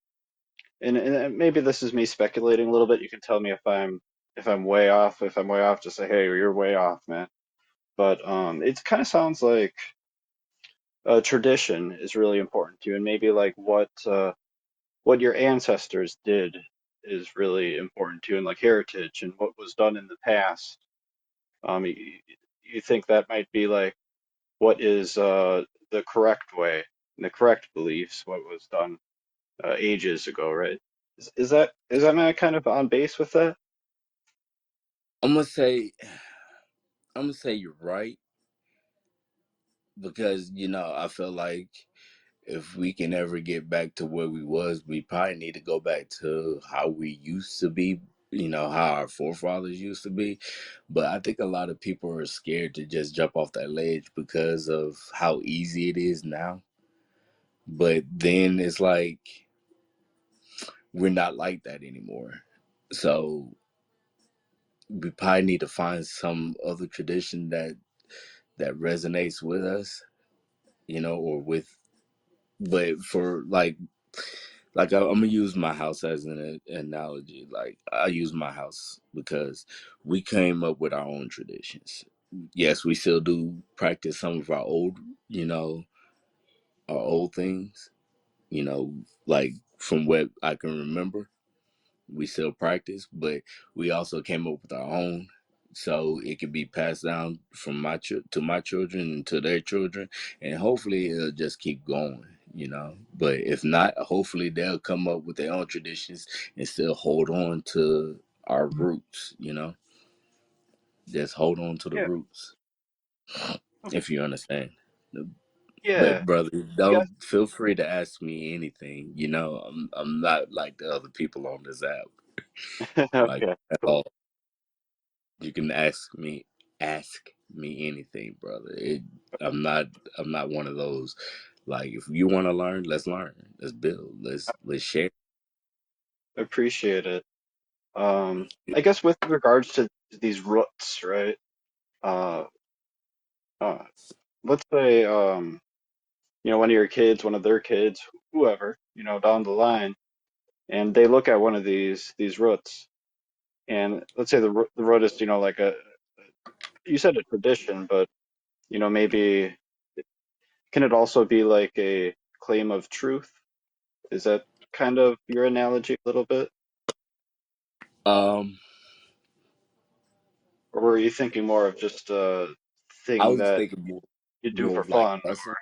and maybe this is me speculating a little bit. You can tell me if I'm way off. If I'm way off, just say, hey, you're way off, man. But it kind of sounds like tradition is really important to you, and maybe like what your ancestors did is really important too, and like heritage and what was done in the past. You think that might be like what is the correct way and the correct beliefs, what was done ages ago, right? Is that not kind of on base with that? I'm gonna say you're right, because I feel like if we can ever get back to where we was, we probably need to go back to how we used to be, how our forefathers used to be. But I think a lot of people are scared to just jump off that ledge because of how easy it is now. But then it's like we're not like that anymore. So we probably need to find some other tradition that resonates with us, or with, but for like I'm gonna use my house as an analogy. Like, I use my house because we came up with our own traditions. Yes, we still do practice some of our old things, like from what I can remember. We still practice, but we also came up with our own, so it could be passed down from to my children and to their children, and hopefully it'll just keep going. But if not, hopefully they'll come up with their own traditions and still hold on to our roots. Just hold on to the Yeah. roots, Okay. if you understand. But Yeah. brother, I guess. don't feel free to ask me anything. I'm not like the other people on this app, like, Okay. at Cool. all. You can ask me anything, brother. I'm not one of those. Like, if you want to learn, let's learn. Let's build. Let's share. Appreciate it. I guess with regards to these roots, right? Uh, uh, let's say one of your kids, one of their kids, whoever, down the line, and they look at one of these roots, and let's say the root is, like you said a tradition, but maybe can it also be like a claim of truth? Is that kind of your analogy a little bit, Um, or were you thinking more of just a I thing was that thinking you do more for of like fun? custom.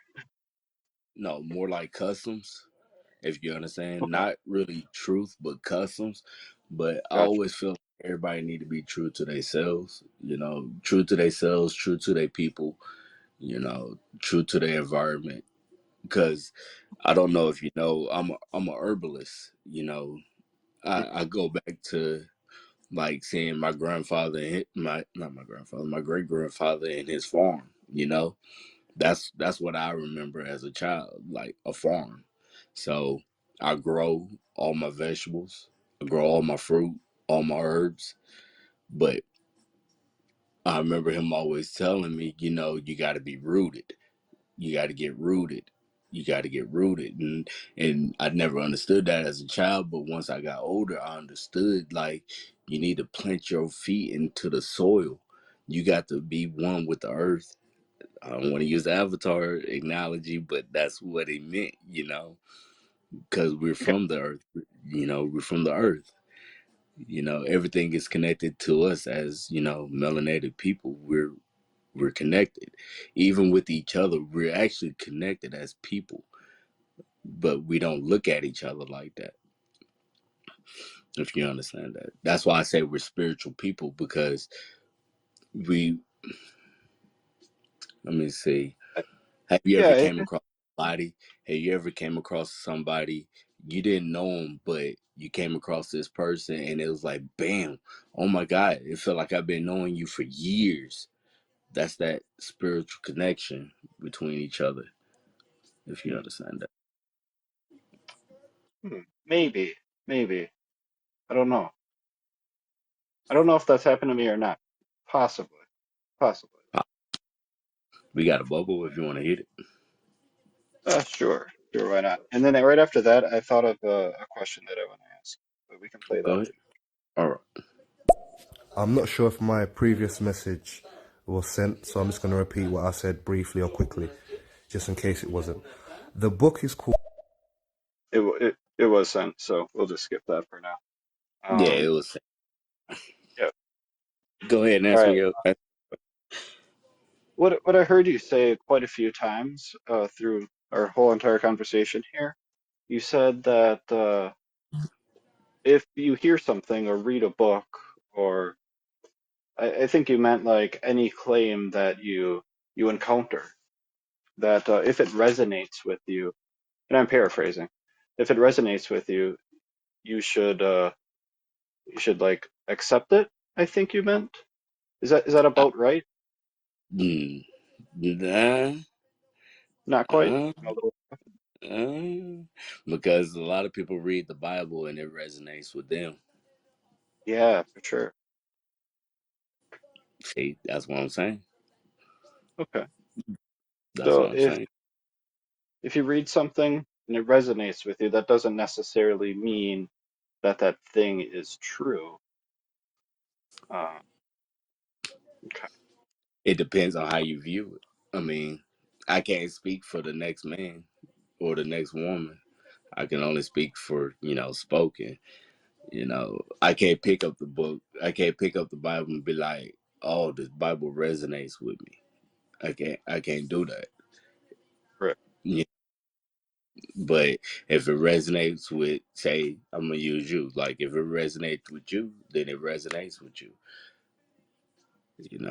No, more like customs, if you understand. Okay, Not really truth, but customs. But I gotcha. always feel like everybody need to be true to themselves. True to themselves, true to their people. True to their environment. Because I don't know if you know, I'm a herbalist. I go back to like seeing my grandfather and my not my grandfather, my great grandfather and his farm. That's what I remember as a child, like a farm. So I grow all my vegetables, I grow all my fruit, all my herbs. But I remember him always telling me, you got to be rooted. You got to get rooted. You got to get rooted. And I never understood that as a child, but once I got older, I understood, like, you need to plant your feet into the soil. You got to be one with the earth. I don't want to use the avatar analogy, but that's what it meant, because we're Okay. from the earth. We're from the earth. Everything is connected to us as, melanated people. We're connected. Even with each other, we're actually connected as people, but we don't look at each other like that, if you understand that. That's why I say we're spiritual people, because we, let me see, Uh, have you Yeah. ever came across somebody? Have you ever came across somebody, you didn't know them, but you came across this person and it was like, bam, oh my God, it felt like I've been knowing you for years. That's that spiritual connection between each other, if you hmm, understand that. maybe, maybe. I don't know. I don't know if that's happened to me or not. Possibly. Possibly. We got a bubble if you want to hit it. Sure. Sure, why not? And then right after that, I thought of a question that I want to ask, but we can play Go that ahead. too. All right. I'm not sure if my previous message was sent, so I'm just going to repeat what I said briefly or quickly, just in case it wasn't. The book is called. It was sent, so we'll just skip that for now. Yeah, it Um, was. yeah. Go ahead and All answer right. your. What I heard you say quite a few times through our whole entire conversation here, you said that if you hear something or read a book, or I think you meant like any claim that you encounter, that if it resonates with you, and I'm paraphrasing, if it resonates with you, you should you should like accept it. I think you meant. Is that Uh, about right? mm, nah, Not quite. uh, A little. uh, because a lot of people read the Bible and it resonates with them. Yeah, for sure. See, that's what I'm saying. Okay. That's So what I'm saying. if you read something and it resonates with you, that doesn't necessarily mean that that thing is true. Uh, okay. It depends on how you view it. I mean, I can't speak for the next man or the next woman. I can only speak for, spoken. I can't pick up the book. I can't pick up the Bible and be like, "Oh, this Bible resonates with me." I can't do that. Right. Yeah. But if it resonates with, say, I'm gonna use you. Like if it resonates with you, then it resonates with you.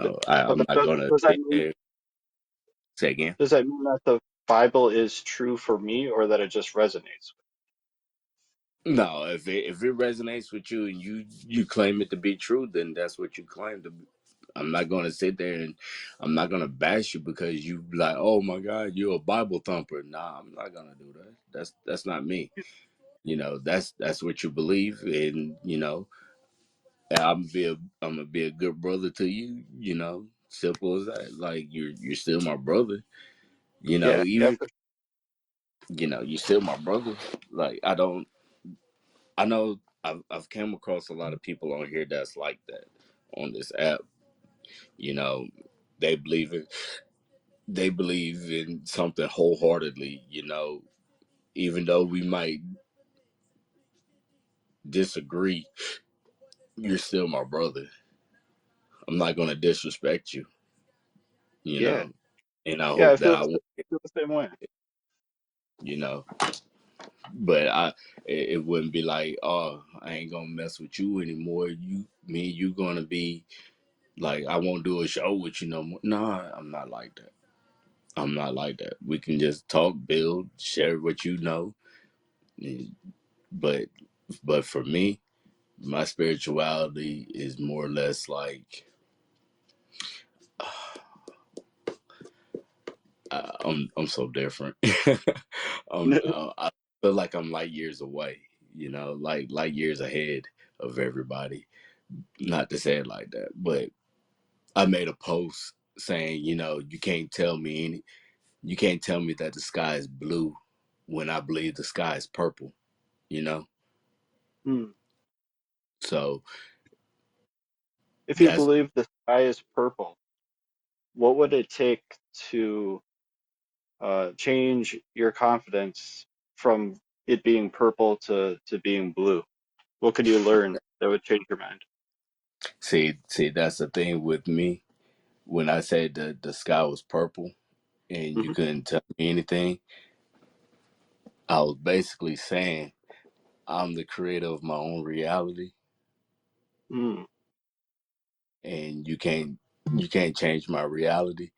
But, but I'm that not gonna does that sit mean there. Say again. that the Bible is true for me, or that it just resonates? No, if it resonates with you and you claim it to be true, then that's what you claim to be. I'm not gonna sit there and I'm not gonna bash you because you like, oh my God, you're a Bible thumper. Nah, I'm not gonna do that. That's not me. That's what you believe, and I'm gonna be a good brother to you. Simple as that. Like you're still my brother. Yeah. Yeah. Even you're still my brother. Like I know I've come across a lot of people on here that's like that on this app. You know, they believe in they believe in something wholeheartedly. Even though we might disagree, you're still my brother. I'm not gonna disrespect you. You Yeah. know, and I Yeah. hope that I won't. I feel the same way. You know, but it wouldn't be like, oh, I ain't gonna mess with you anymore. Me, and you gonna be like, I won't do a show with you no more. Nah, I'm not like that. I'm not like that. We can just talk, build, share what you know. But for me, my spirituality is more or less like I'm so different. I feel like I'm light years away. Like light years ahead of everybody. Not to say it like that, but I made a post saying, you can't tell me that the sky is blue when I believe the sky is purple. You know, Hmm. so If you that's believe the sky is purple, what would it take to change your confidence from it being purple to being blue? What could you learn that would change your mind? see that's the thing with me. When I said the sky was purple and you Hmm. couldn't tell me anything, I was basically saying I'm the creator of my own reality, Hmm. and you can't change my reality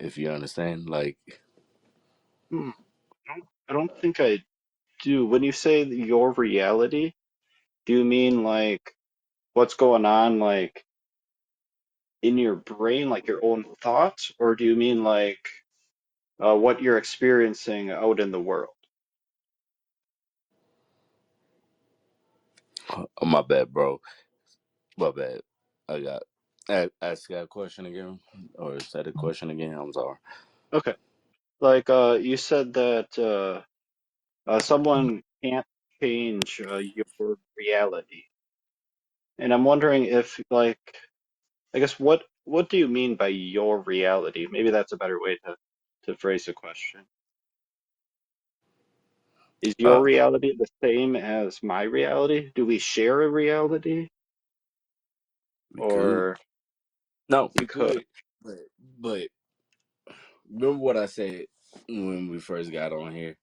if you understand. Like, Hmm. I don't think I do. When you say your reality, do you mean like what's going on like in your brain, like your own thoughts, or do you mean like what you're experiencing out in the world? oh, my bad, bro. My bad. I got ask that question again, or is that a question again? I'm sorry. Okay. Like you said that someone can't change your reality. And I'm wondering if like I guess what do you mean by your reality? Maybe that's a better way to phrase the question. Is your Uh, reality the same as my reality? Do we share a reality? we could. Or No, we we could? could. But but remember what I said when we first got on here?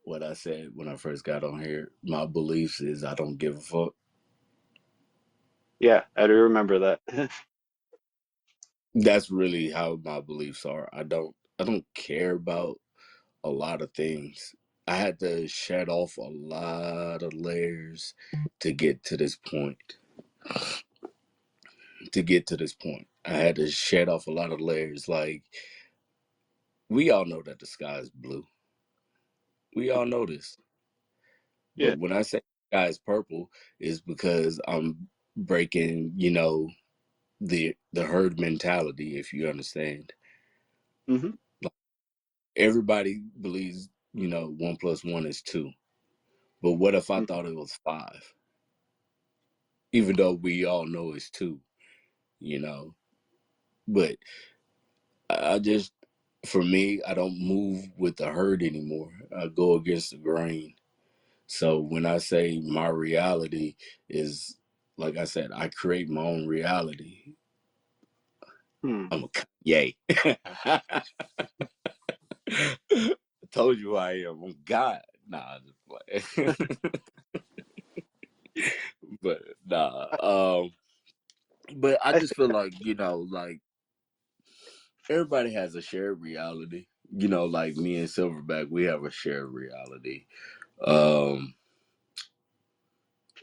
What I said when I first got on here? My beliefs is I don't give a fuck. Yeah, I do remember that. That's really how my beliefs are. I don't care about a lot of things. I had to shed off a lot of layers to get to this point. To get to this point, I had to shed off a lot of layers. Like, we all know that the sky is blue. We all know this. Yeah. But when I say the sky is purple, is because I'm breaking, the herd mentality, if you understand. Hmm. Like, everybody believes, 1 plus 1 is 2. But what if I thought it was 5? Even though we all know it's 2, you know. But I just, for me, I don't move with the herd anymore. I go against the grain. So when I say my reality is, like I said, I create my own reality. Hmm. I'm a yay. I told you who I am. I'm God. Nah, I just play. But nah. But I I just feel like, like everybody has a shared reality. Like me and Silverback, we have a shared reality. Um,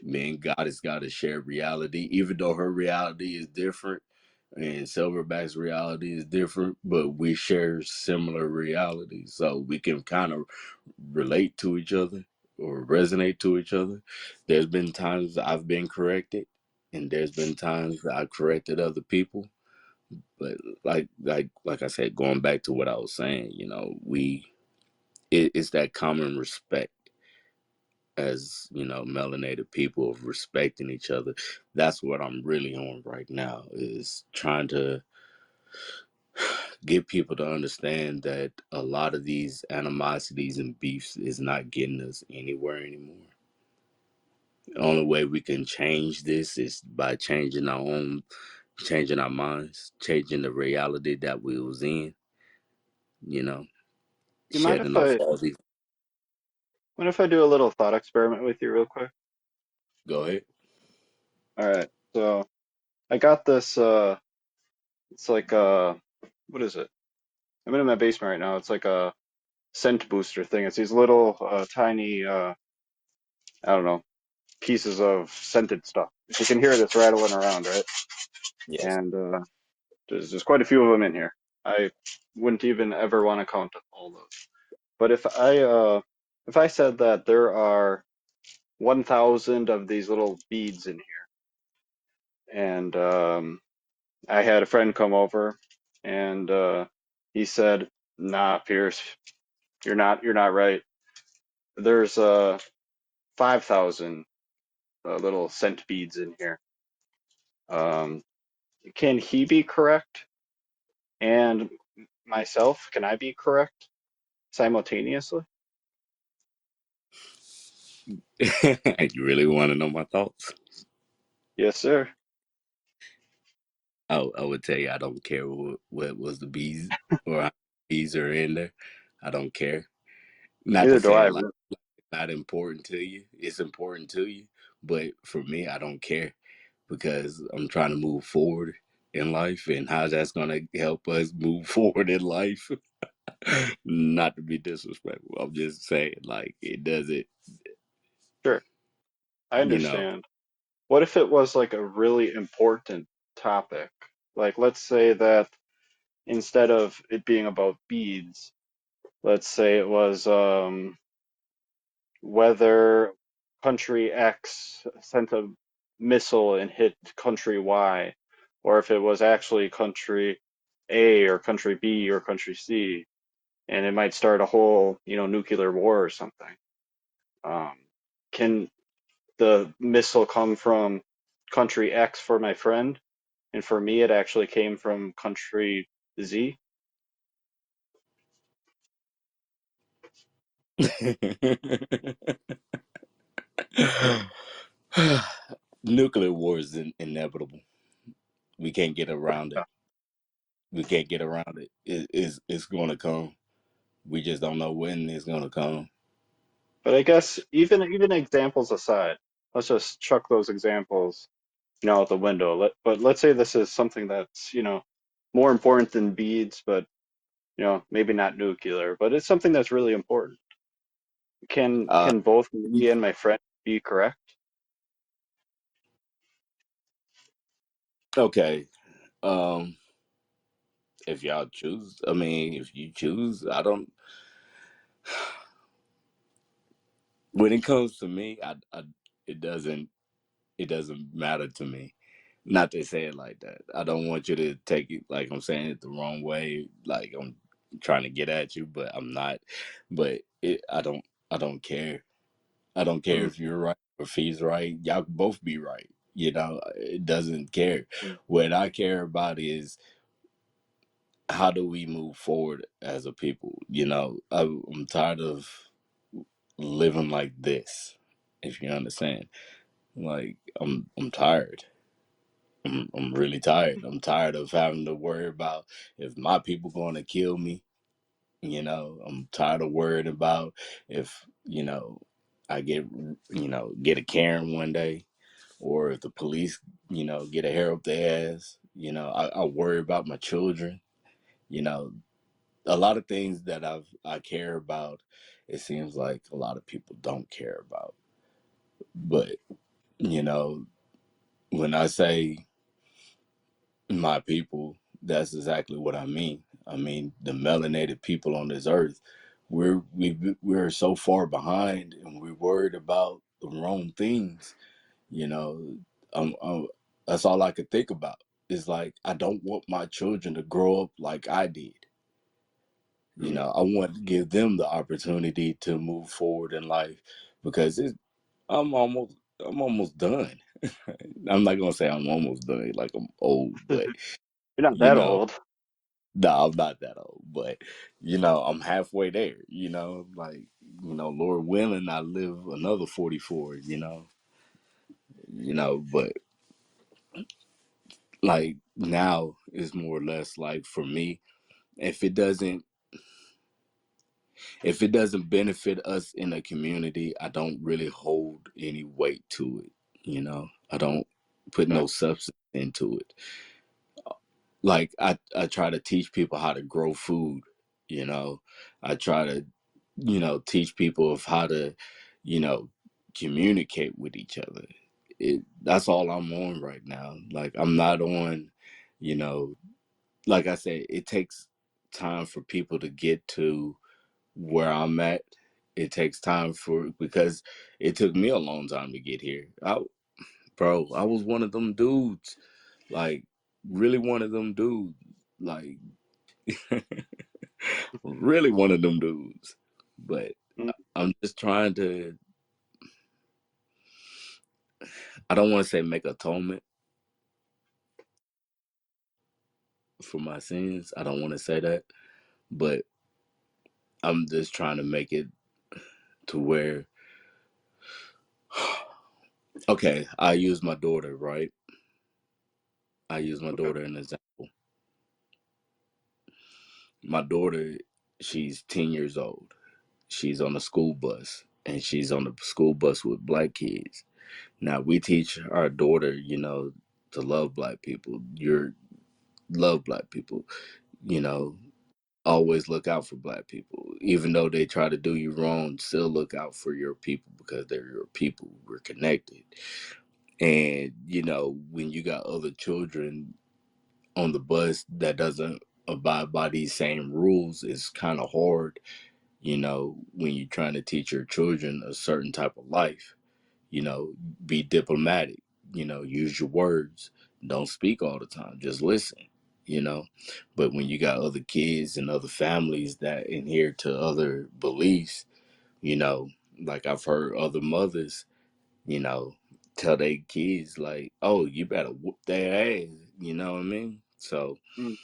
Me and God has got a shared reality, even though her reality is different and Silverback's reality is different, but we share similar realities. So we can kind of relate to each other or resonate to each other. There's been times I've been corrected, and there's been times that I've corrected other people. But like I said, going back to what I was saying, it's that common respect as melanated people of respecting each other. That's what I'm really on right now, is trying to get people to understand that a lot of these animosities and beefs is not getting us anywhere anymore. The only way we can change this is by changing our minds, changing the reality that we was in, you know you mind shedding if off I all these. mind if I do a little thought experiment with you real quick? Go ahead. All right. So I got this it's like what is it? I'm in my basement right now. It's like a scent booster thing. It's these little tiny I don't know, pieces of scented stuff. You can hear this rattling around, right? Yes. And there's quite a few of them in here. I wouldn't even ever want to count all those. But if I said that there are 1,000 of these little beads in here, and I had a friend come over, and he said, "Nah, Pierce, you're not right. There's 5,000 little scent beads in here. Um, can he be correct? And myself, can I be correct simultaneously?" You really want to know my thoughts? Yes, sir. I would tell you I don't care what was the bees or how bees are in there. I don't care. Not to Neither do say I. it like it's not important to you. It's important to you, but for me, I don't care because I'm trying to move forward in life, and how that's gonna help us move forward in life. Not to be disrespectful, I'm just saying like it doesn't. Sure, I You know, understand. What if it was like a really important topic? Like, let's say that instead of it being about beads, let's say it was whether country X sent a missile and hit country Y, or if it was actually country A or country B or country C, and it might start a whole, nuclear war or something. Um, can the missile come from country X for my friend, and for me it actually came from country Z? Nuclear war is inevitable. We can't get around it. We can't get around it. It's going to come. We just don't know when it's going to come. But I guess even examples aside, let's just chuck those examples, out the window. But let's say this is something that's, more important than beads, but maybe not nuclear, but it's something that's really important. Can Uh, can both me and my friend be correct? okay. Um, if y'all choose, I mean, if you choose, I don't. When it comes to me, it doesn't it doesn't matter to me. Not to say it like that. I don't want you to take it like I'm saying it the wrong way, like I'm trying to get at you, but I'm not. But I don't care. I don't care Mm, if you're right or if he's right. Y'all can both be right. It doesn't care. mm, What I care about is how do we move forward as a people. I'm tired of living like this. If you understand, like I'm tired. I'm really tired. I'm tired of having to worry about if my people going to kill me. I'm tired of worrying about if I get a Karen one day, or if the police get a hair up their ass. I worry about my children. You know, a lot of things that I care about. It seems like a lot of people don't care about. But you know, when I say my people, that's exactly what I mean. I mean the melanated people on this earth. We're so far behind, and we're worried about the wrong things. You know, that's all I could think about. Is like I don't want my children to grow up like I did. mm. I want to give them the opportunity to move forward in life because I'm almost done. I'm not gonna say I'm almost done, like I'm old, but You're not you that know, old. no, I'm not that old, but I'm halfway there. Lord willing, I live another 44. But like now is more or less like for me, if it doesn't if it doesn't benefit us in a community, I don't really hold any weight to it. I don't put Okay. no substance into it. Like I try to teach people how to grow food. I try to teach people of how to you know communicate with each other. That's all I'm on right now. Like I'm not on you know like I said, it takes time for people to get to where I'm at. It takes time because it took me a long time to get here. I was one of them dudes, like really one of them dudes, like really one of them dudes. But Mm. I'm just trying to. I don't want to say make atonement for my sins. I don't want to say that, but I'm just trying to make it to where. Okay, I use my daughter, right? I use my Okay. daughter as an example. My daughter, she's 10 years old. She's on a school bus, and she's on the school bus with black kids. Now we teach our daughter, to love black people. Love black people. You know, always look out for black people. Even though they try to do you wrong, still look out for your people because they're your people. We're connected. And when you got other children on the bus that doesn't abide by these same rules, it's kind of hard, when you're trying to teach your children a certain type of life. Be diplomatic, use your words. Don't speak all the time, just listen, you know. But when you got other kids and other families that adhere to other beliefs, you know, like I've heard other mothers, you know, tell their kids like, "Oh, you better whoop their ass," you know what I mean? So Mm.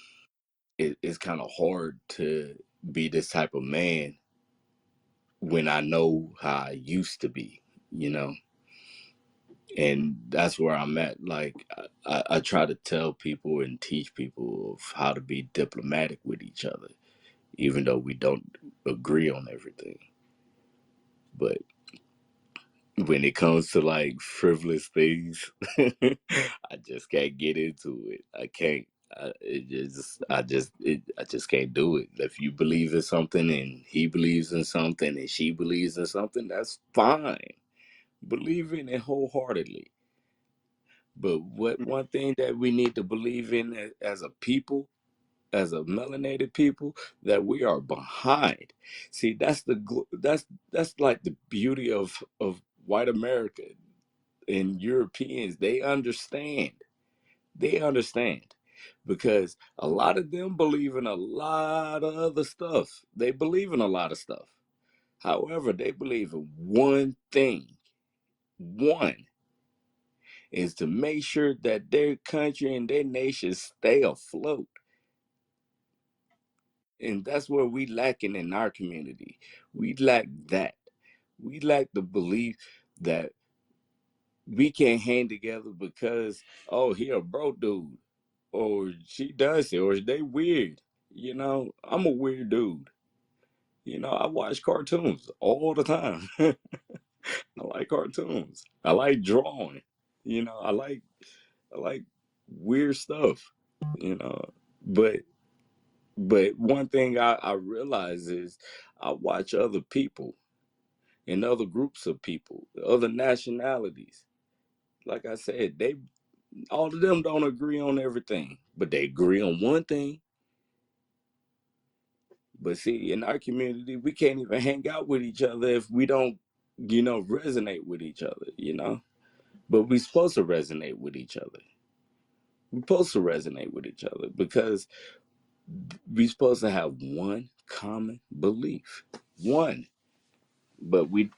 it's kind of hard to be this type of man when I know how I used to be, you know? And that's where I'm at. Like, I try to tell people and teach people of how to be diplomatic with each other, even though we don't agree on everything. But when it comes to like frivolous things, I just can't get into it. I can't. I just can't do it. If you believe in something and he believes in something and she believes in something, that's fine. Believe in it wholeheartedly. But one thing that we need to believe in as a people, as a melanated people, that we are behind. See, that's like the beauty of white America and Europeans. They understand. They understand because a lot of them believe in a lot of other stuff. They believe in a lot of stuff. However, they believe in one thing. One is to make sure that their country and their nation stay afloat. And that's where we lacking in our community. We lack that. We lack the belief that we can't hang together because, oh, he a broke dude, or she does it, or they weird. You know, I'm a weird dude. You know, I watch cartoons all the time. I like cartoons. I like drawing. You know, I like weird stuff. You know, but one thing I realize is I watch other people and other groups of people, other nationalities. Like I said, they all of them don't agree on everything, but they agree on one thing. But see, in our community, we can't even hang out with each other if we don't, you know, resonate with each other, you know? But we're supposed to resonate with each other. We're supposed to resonate with each other because we're supposed to have one common belief. One. But we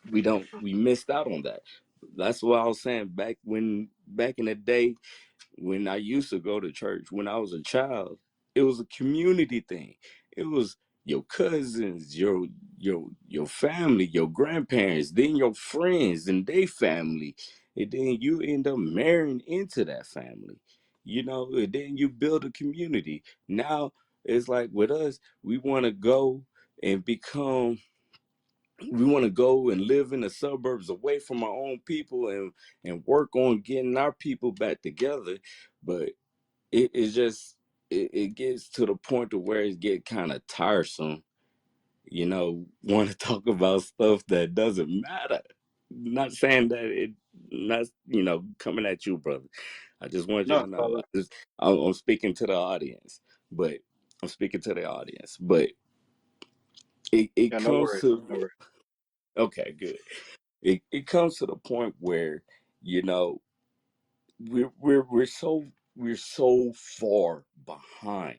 missed out on that. That's what I was saying back in the day when I used to go to church when I was a child. It was a community thing. It was your cousins, your family, your grandparents, then your friends and their family, and then you end up marrying into that family. You know, and then you build a community. Now it's like with us, we want to go and become we want to go and live in the suburbs away from our own people and work on getting our people back together. But it just it gets to the point to where it get kind of tiresome, you know, want to talk about stuff that doesn't matter. Not saying that it not, you know, coming at you, brother. I just want you No, to know, I'm speaking to the audience, but I'm speaking to the audience, but it yeah, no comes worries, to, no worries. okay, good. It comes to the point where, you know, we're so far behind,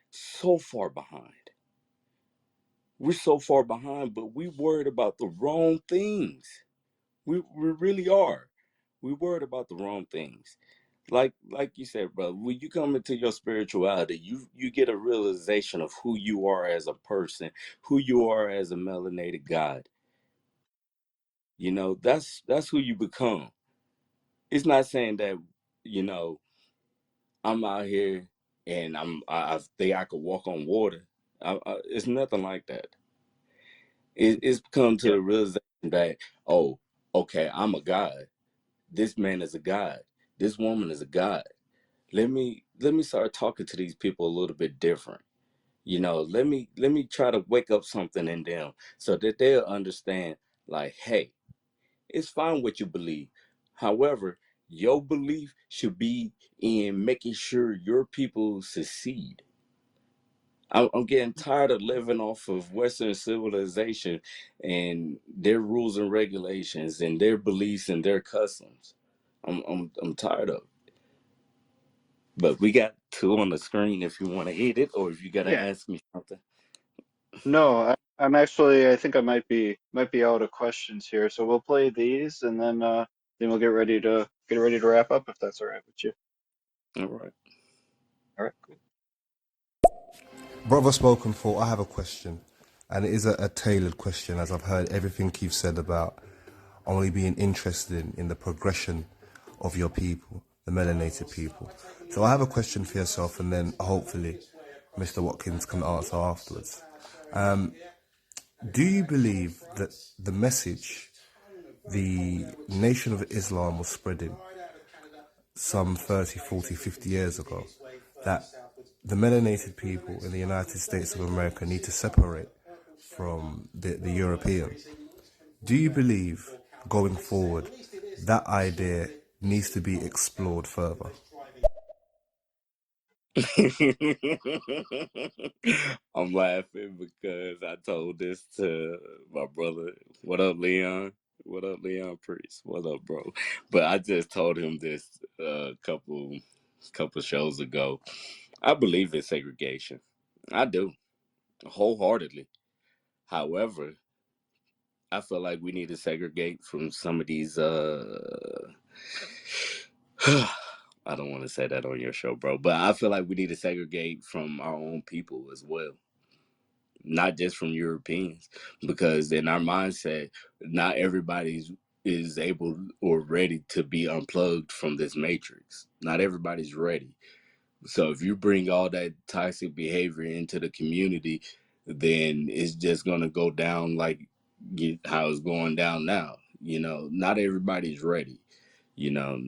so far behind. We're so far behind, but we worried about the wrong things. We really are. We worried about the wrong things. Like you said, brother, when you come into your spirituality, you get a realization of who you are as a person, who you are as a melanated God. You know, that's who you become. It's not saying that, you know, I'm out here and I think I could walk on water. It's nothing like that. It's come to Yeah, the realization that, oh, okay, I'm a god. This man is a god. This woman is a god. Let me start talking to these people a little bit different. You know, let me try to wake up something in them so that they'll understand. Like, hey, it's fine what you believe. However, your belief should be in making sure your people succeed. I'm getting tired of living off of Western civilization and their rules and regulations and their beliefs and their customs. I'm tired of it. But we got two on the screen if you want to hit it or if you got to yeah. ask me something. No, I'm actually. I think I might be out of questions here, so we'll play these, and then we'll get ready to wrap up if that's all right with you. All right. All right, cool. Brother Spoken Thought, I have a question. and it is a tailored question, as I've heard everything you've said about only being interested in the progression of your people, the melanated people. So I have a question for yourself, and then hopefully Mr. Watkins can answer afterwards. Do you believe that the message the Nation of Islam was spreading some 30, 40, 50 years ago, that the melanated people in the United States of America need to separate from the European? Do you believe, going forward, that idea needs to be explored further? I'm laughing because I told this to my brother. What up, Leon? What up, Leon Priest? What up, bro? But I just told him this a couple shows ago. I believe in segregation. I do, wholeheartedly. However, I feel like we need to segregate from some of these I don't want to say that on your show, bro, but I feel like we need to segregate from our own people as well, not just from Europeans, because in our mindset, not everybody's is able or ready to be unplugged from this matrix. Not everybody's ready. So if you bring all that toxic behavior into the community, then it's just gonna go down like how it's going down now. Not everybody's ready. You know,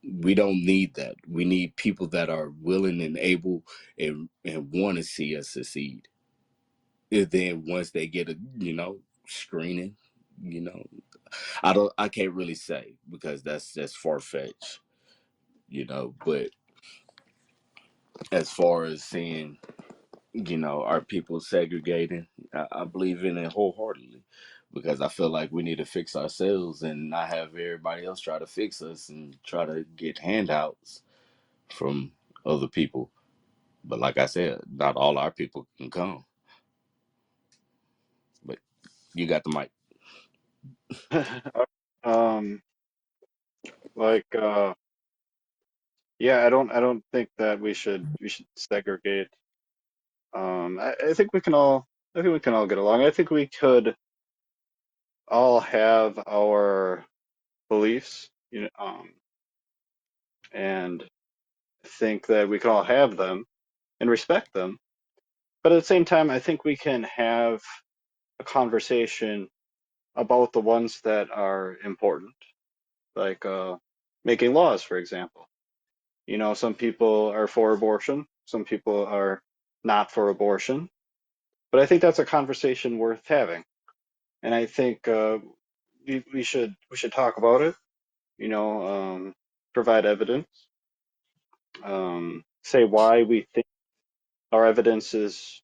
we don't need that. We need people that are willing and able and want to see us succeed. And then once they get a screening, you know, I can't really say because that's far fetched, but as far as seeing our people segregating, I believe in it wholeheartedly because I feel like we need to fix ourselves and not have everybody else try to fix us and try to get handouts from other people. But like I said, not all our people can come. But you got the mic. um, like, yeah, I don't think that we should segregate. I think we can all get along. I think we could all have our beliefs, and think that we can all have them and respect them. But at the same time, I think we can have a conversation about the ones that are important, like making laws, for example. Some people are for abortion, some people are not for abortion, but I think that's a conversation worth having, and I think we should talk about it. Provide evidence, say why we think our evidence is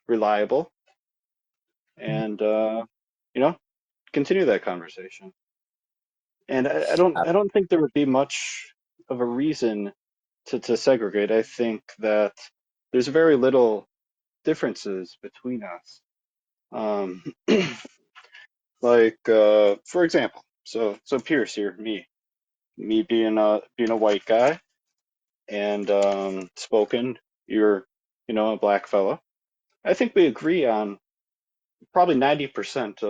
reliable, and continue that conversation. And I don't think there would be much of a reason to segregate. I think that there's very little differences between us. Um, like for example, so Pierce here, me being a white guy, and Spoken, you're a black fella. I think we agree on probably 90%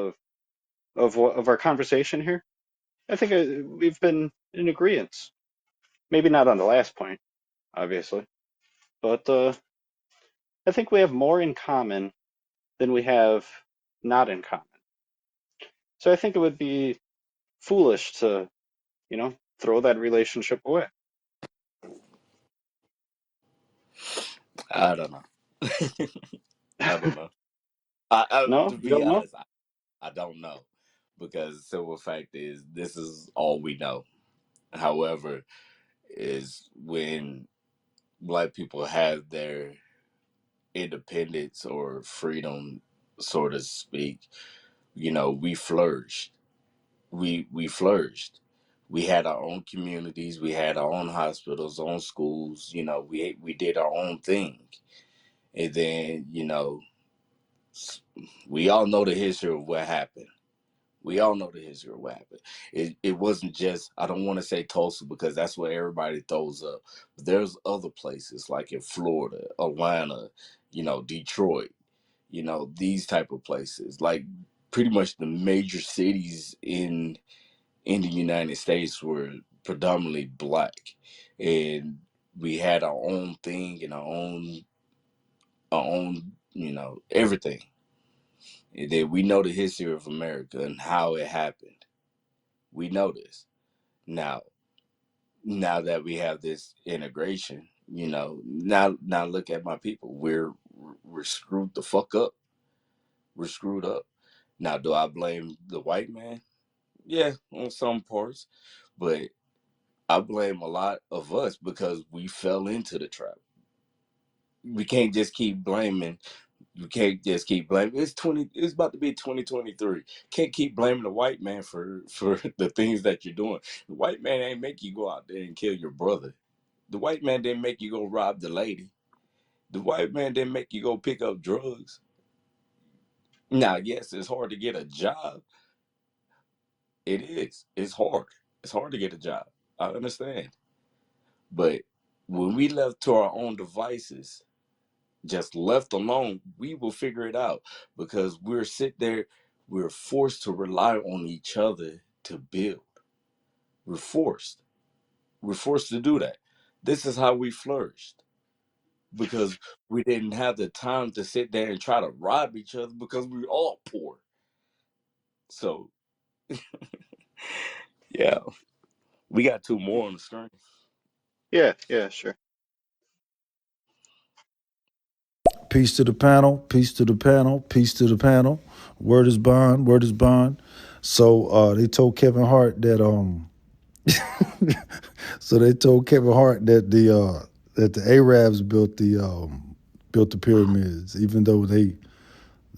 of our conversation here. I think we've been in agreement. Maybe not on the last point, obviously, but I think we have more in common than we have not in common. So I think it would be foolish to, throw that relationship away. I don't know. I don't know. No, To you be don't know? honest, I don't know because the simple fact is this is all we know. However, is when black people have their independence or freedom, so to speak, we flourished. We flourished. We had our own communities. We had our own hospitals, own schools. We did our own thing, and then we all know the history of what happened. We all know the history of what happened. It wasn't just, I don't want to say Tulsa because that's what everybody throws up. But there's other places like in Florida, Atlanta, Detroit. these type of places, like pretty much the major cities in the United States were predominantly black, and we had our own thing and our own everything. And then we know the history of America and how it happened. We know this now. Now that we have this integration, now look at my people. We're screwed the fuck up. We're screwed up. Now, do I blame the white man? Yeah, on some parts, but I blame a lot of us because we fell into the trap. We can't just keep blaming. You can't just keep blaming. It's about to be 2023. Can't keep blaming the white man for the things that you're doing. The white man ain't make you go out there and kill your brother. The white man didn't make you go rob the lady. The white man didn't make you go pick up drugs. Now, yes, it's hard to get a job. It is. It's hard. It's hard to get a job. I understand. But when we left to our own devices, just left alone, we will figure it out because we're forced to rely on each other to build. We're forced. We're forced to do that. This is how we flourished because we didn't have the time to sit there and try to rob each other because we were all poor. So, yeah, we got two more on the screen. Yeah, yeah, sure. Peace to the panel. Peace to the panel. Peace to the panel. Word is bond. Word is bond. So they told Kevin Hart that so they told Kevin Hart that the Arabs built the pyramids, even though they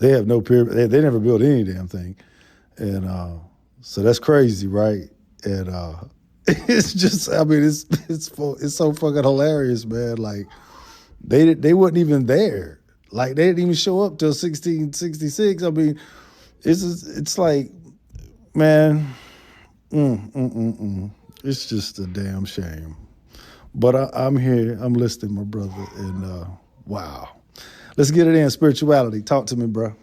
have no pyramid. They never built any damn thing, and so that's crazy, right? And it's just, I mean, it's so fucking hilarious, man. Like they wasn't even there. Like they didn't even show up till 1666. I mean, it's like, man, it's just a damn shame. But I'm here. I'm listening, my brother. And wow, let's get it in. Spirituality. Talk to me, bro.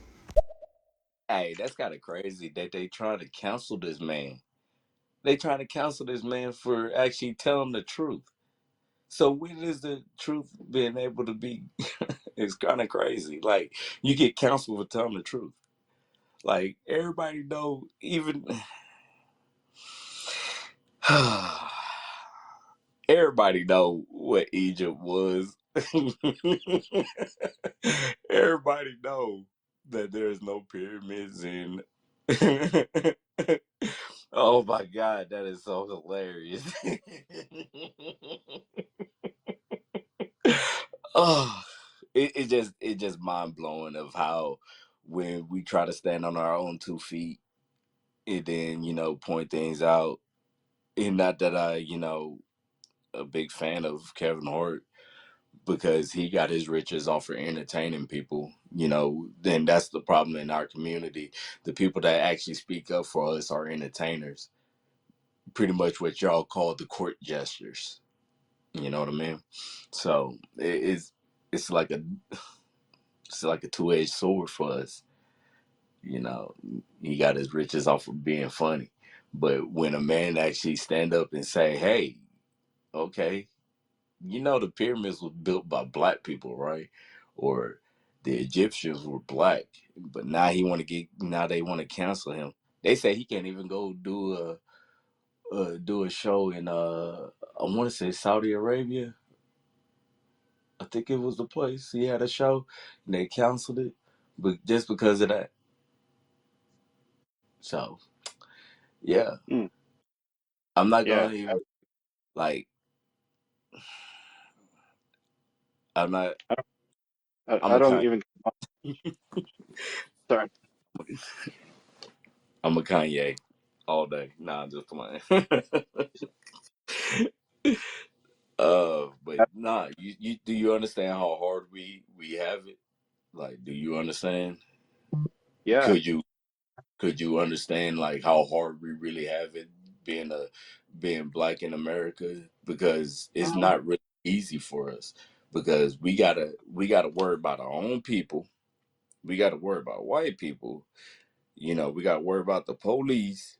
Hey, that's kind of crazy that they trying to cancel this man. They trying to cancel this man for actually telling the truth. So when is the truth being able to be? It's kind of crazy. Like you get canceled for telling the truth. Like everybody know, even everybody know what Egypt was. Everybody know that there's no pyramids in. Oh my God, that is so hilarious. Oh, it just mind blowing of how when we try to stand on our own 2 feet and then point things out. And not that I a big fan of Kevin Hart because he got his riches off of entertaining people. Then that's the problem in our community. The people that actually speak up for us are entertainers. Pretty much what y'all call the court gestures. You know what I mean? So it's like a it's like a two-edged sword for us. You know, he got his riches off of being funny. But when a man actually stand up and say, "Hey, okay, the pyramids was built by black people, right? Or the Egyptians were black, but now they want to cancel him. They say he can't even go do a show in I want to say Saudi Arabia. I think it was the place he had a show, and they canceled it, but just because of that. So yeah, Mm, I'm not yeah, gonna even like. I'm not. I'm I a don't Kanye. even. Sorry. I'm a Kanye all day. Nah, I'm just playing. But nah, you do you understand how hard we have it? Like, do you understand? Yeah. Could you could you understand like how hard we really have it being black in America? Because it's not really easy for us because we gotta worry about our own people. We got to worry about white people. We got to worry about the police.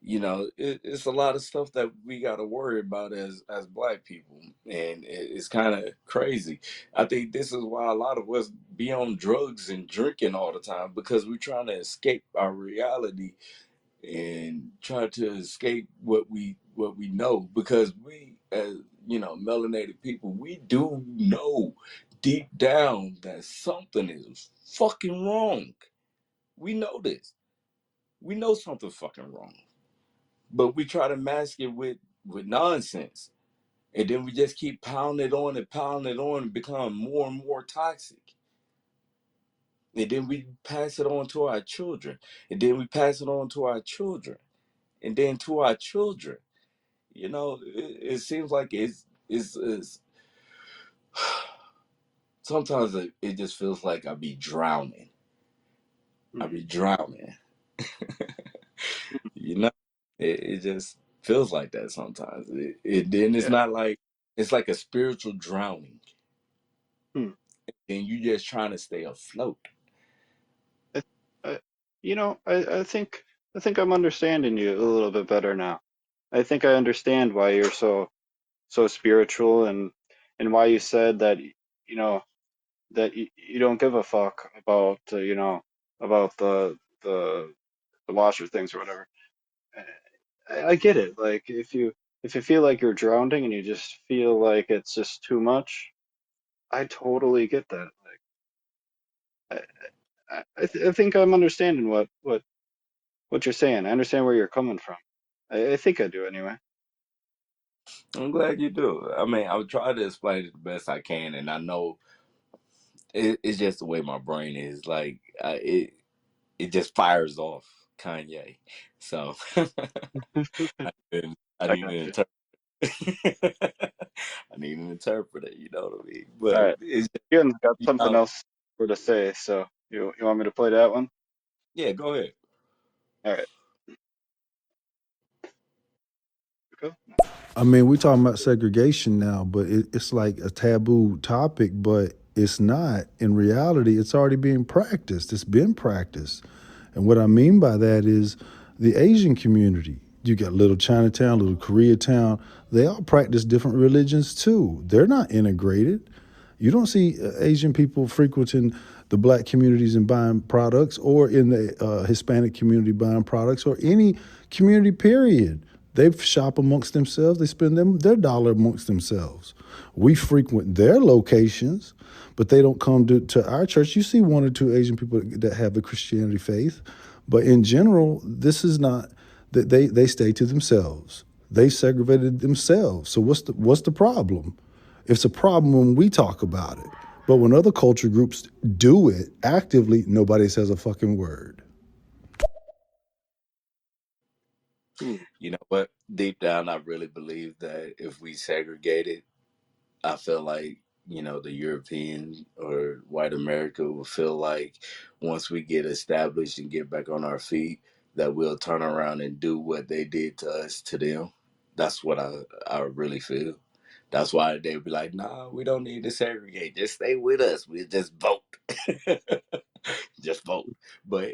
It's a lot of stuff that we got to worry about as black people, and it's kind of crazy. I think this is why a lot of us be on drugs and drinking all the time, because we're trying to escape our reality and try to escape what we know, because we, as melanated people, we do know deep down that something is fucking wrong. We know this. We know something's fucking wrong, but we try to mask it with nonsense, and then we just keep pounding it on and become more and more toxic, and then we pass it on to our children, and then we pass it on to our children, and then to our children. It seems like it's sometimes it just feels like I be drowning. I Hmm. be drowning. you know it just feels like that sometimes. Then it's Yeah. not like, it's like a spiritual drowning, Hmm. and you just trying to stay afloat. I, I, I think I'm understanding you a little bit better now. I think I understand why you're so spiritual, and why you said that you know you don't give a fuck about about the washer things or whatever. I get it. Like if you feel like you're drowning and you just feel like it's just too much, I totally get that. Like I think I'm understanding what you're saying. I understand where you're coming from. I think I do anyway. I'm glad you do. I mean, I'll try to explain it the best I can, and I know it's just the way my brain is. Like, it just fires off Kanye. So I I need got an you. interpreter. I need an interpreter. You know what I mean? All But right. it's just, Ian's got you something know, else for to say, so you want me to play that one? yeah. Go ahead. All right. Cool. I mean, we're talking about segregation now, but it's like a taboo topic, but it's not. In reality, it's already being practiced. It's been practiced. And what I mean by that is the Asian community. You got Little Chinatown, Little Koreatown. They all practice different religions too. They're not integrated. You don't see Asian people frequenting the black communities and buying products, or in the Hispanic community buying products, or any community, period. They shop amongst themselves. They spend their dollar amongst themselves. We frequent their locations, but they don't come to our church. You see one or two Asian people that have the Christianity faith, but in general, this is not that they stay to themselves. They segregated themselves. So what's the problem? It's a problem when we talk about it. But when other culture groups do it actively, nobody says a fucking word. Hmm. You know what? Deep down, I really believe that if we segregated, I feel like, the European or white America will feel like once we get established and get back on our feet, that we'll turn around and do what they did to us to them. That's what I really feel. That's why they'd be like, nah, we don't need to segregate. Just stay with us. We'll just vote. Just vote. But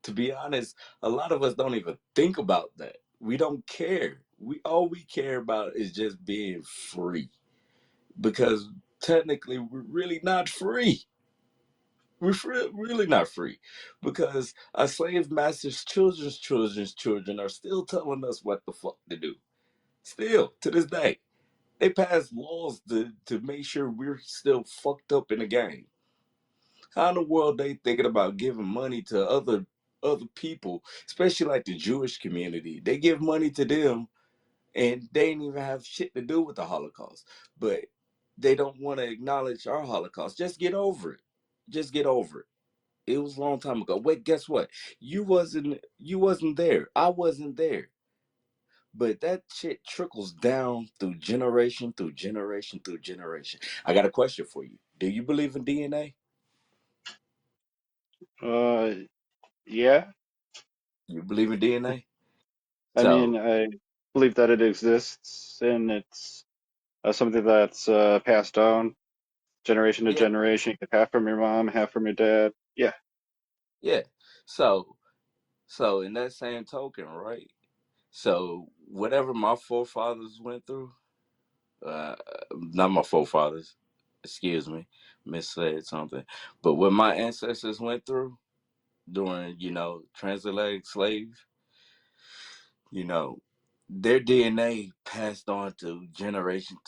to be honest, a lot of us don't even think about that. We don't care. We care about is just being free, because technically we're really not free. Really not free, because our slave masters' children's children are still telling us what the fuck to do. Still to this day, they pass laws to make sure we're still fucked up in the game. How in the world they thinking about giving money to other people, especially like the Jewish community? They give money to them, and they didn't even have shit to do with the Holocaust. But they don't want to acknowledge our Holocaust. Just get over it. Just get over it. It was a long time ago. Wait, guess what? You wasn't there. I wasn't there. But that shit trickles down through generation through generation through generation. I got a question for you. Do you believe in DNA? Uh, yeah. You believe in DNA? I mean, So I believe that it exists, and it's something that's passed down. generation to Yeah, generation. You get half from your mom, half from your dad. Yeah. yeah. So in that same token, right? So whatever my forefathers went through, uh, not my forefathers, excuse me, missaid something, but what my ancestors went through during, transatlantic slave, you know, their DNA passed on to generation,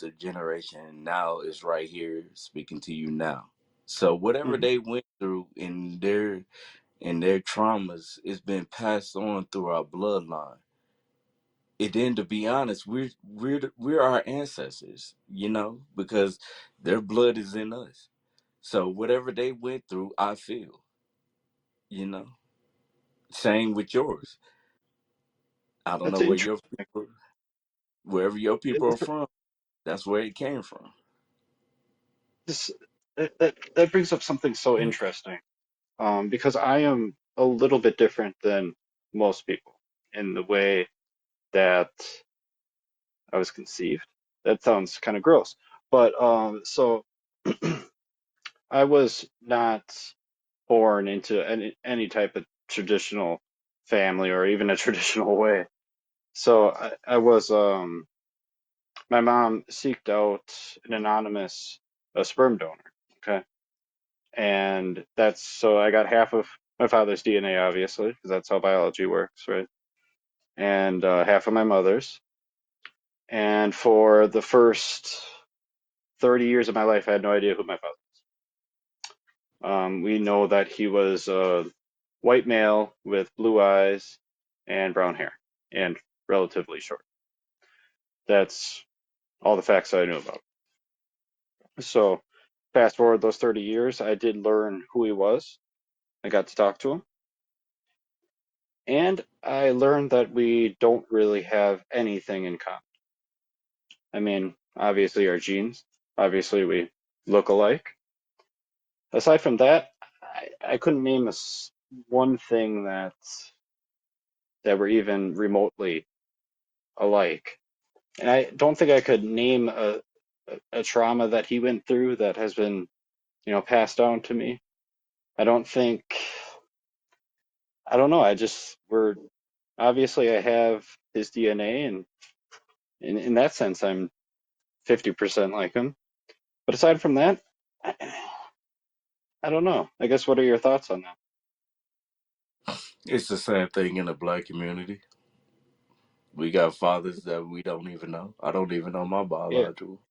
and now is right here speaking to you now. So whatever Hmm. they went through in their traumas, it's been passed on through our bloodline. And then, to be honest, we're our ancestors, because their blood is in us. So whatever they went through, I feel, you know. Same with yours. I don't That's know interesting. wherever your people are It's- from, that's where it came from. This, that brings up something so interesting. Because I am a little bit different than most people in the way that I was conceived. That sounds kind of gross, but so I was not born into any type of traditional family or even a traditional way. So I was my mom seeked out an anonymous sperm donor. Okay, and that's so I got half of my father's DNA, obviously, because that's how biology works, right? And half of my mother's. And for the first 30 years of my life, I had no idea who my father was. We know that he was a white male with blue eyes and brown hair and relatively short. That's all the facts that I knew about. So, fast forward those 30 years, I did learn who he was. I got to talk to him. And I learned that we don't really have anything in common. I mean, obviously, our genes, obviously, we look alike. Aside from that, I couldn't name one thing that were even remotely alike. And I don't think I could name a trauma that he went through that has been, passed down to me. I don't think, I don't know. We're, obviously I have his DNA, and in that sense, I'm 50% like him. But aside from that, I, I don't know. I guess what are your thoughts on that? It's the same thing in the black community. We got fathers that we don't even know. I don't even know my Yeah, biological.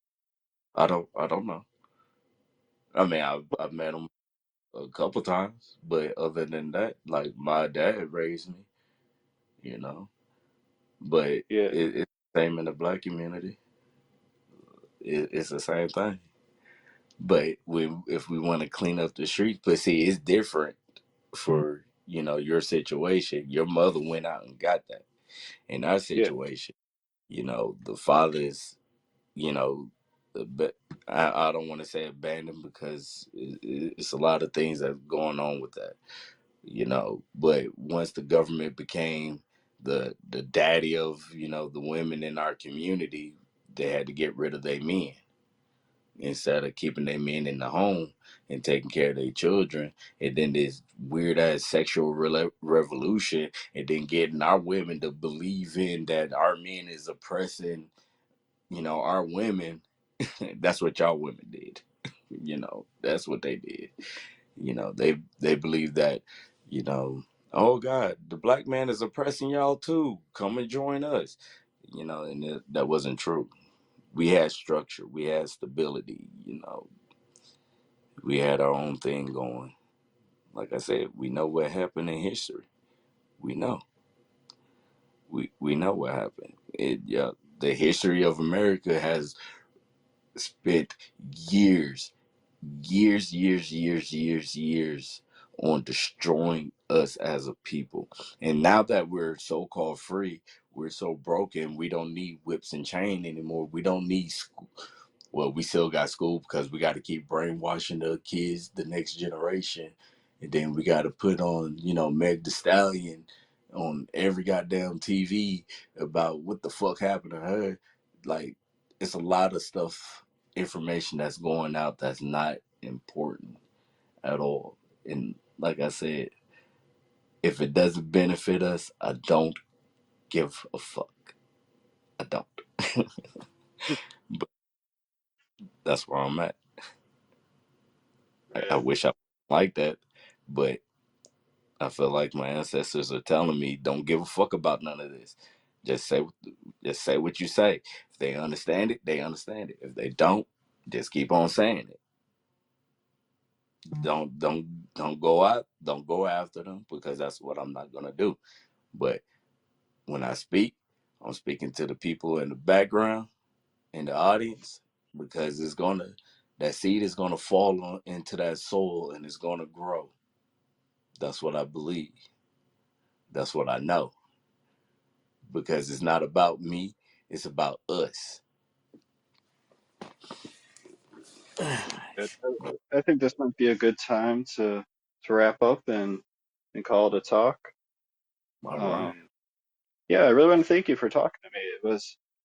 I don't know. I mean, I've met them a couple times, but other than that, like my dad raised me, you know. But yeah, it's the same in the black community. It's the same thing. But if we want to clean up the streets, but see, it's different for your situation. Your mother went out and got that. In our yeah, situation, the father is, but I don't want to say abandoned because it's a lot of things that's going on with that. But once the government became the daddy of the women in our community, they had to get rid of their men instead of keeping their men in the home and taking care of their children. And then this weird ass sexual revolution, and then getting our women to believe in that our men is oppressing our women. That's what y'all women did. That's what they did. They believe that, you know, oh God, the black man is oppressing y'all too. Come and join us. And that wasn't true. We had structure, we had stability, we had our own thing going. Like I said, we know what happened in history. We know. We know what happened. The history of America has spent years years on destroying us as a people. And now that we're so called free, we're so broken, we don't need whips and chain anymore. We don't need school. Well, we still got school because we got to keep brainwashing the kids, the next generation. And then we got to put on, Meg the Stallion on every goddamn TV about what the fuck happened to her. Like, it's a lot of stuff, information that's going out that's not important at all. And like I said, if it doesn't benefit us, I don't give a fuck. I don't. But that's where I'm at. I Right. wish I like that, but I feel like my ancestors are telling me, don't give a fuck about none of this. Just say, just say what you say. If they understand it, they understand it. If they don't, just keep on saying it. Don't go out. Don't go after them because that's what I'm not gonna do. But when I speak, I'm speaking to the people in the background, in the audience, because it's gonna that seed is gonna fall into that soil and it's gonna grow. That's what I believe. That's what I know. Because it's not about me, it's about us. Good. I think this might be a good time to wrap up and call it a talk. All right. Um, yeah, I really want to thank you for talking to me.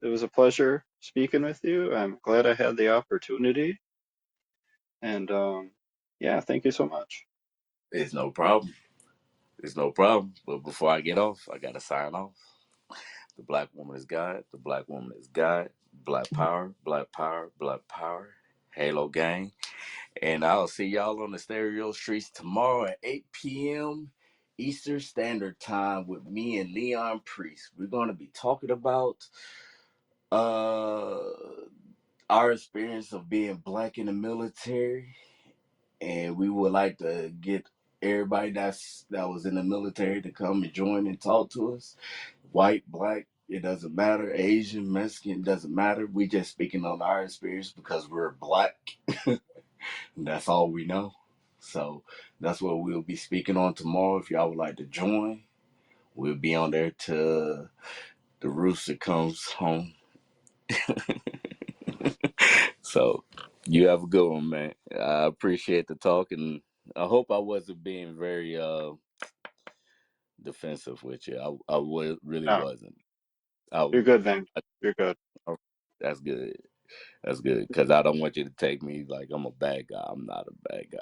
It was a pleasure speaking with you. I'm glad I had the opportunity, and yeah, thank you so much. It's no problem. It's no problem. But before I get off, I gotta sign off. The black woman is God. The black woman is God. Black power, black power, black power. Halo gang. And I'll see y'all on the stereo streets tomorrow at 8 p.m. Eastern Standard Time with me and Leon Priest. We're gonna be talking about uh our experience of being black in the military, and we would like to get everybody that was in the military to come and join and talk to us. White, black, it doesn't matter. Asian, Mexican, doesn't matter. We just speaking on our experience because we're black. That's all we know. So that's what we'll be speaking on tomorrow. If y'all would like to join, we'll be on there till the rooster comes home. So you have a good one, man. I appreciate the talk, and I hope I wasn't being very defensive with you. Really No, wasn't. I, you're good, man. You're good. I, that's good. That's good because I don't want you to take me like I'm a bad guy. I'm not a bad guy.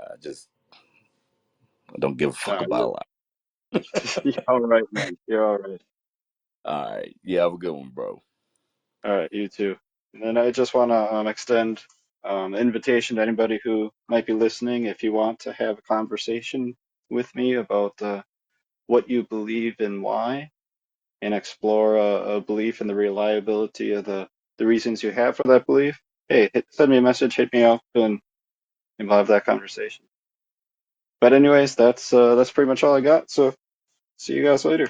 I don't give a fuck No, about a lot. you're all right, man. You're all right. All right. Yeah, have a good one, bro. All right, you too. And then I just want to extend an invitation to anybody who might be listening. If you want to have a conversation with me about what you believe and why, and explore a belief in the reliability of the reasons you have for that belief, hey, send me a message, hit me up, and we'll have that conversation. But anyways, that's pretty much all I got. So see you guys later.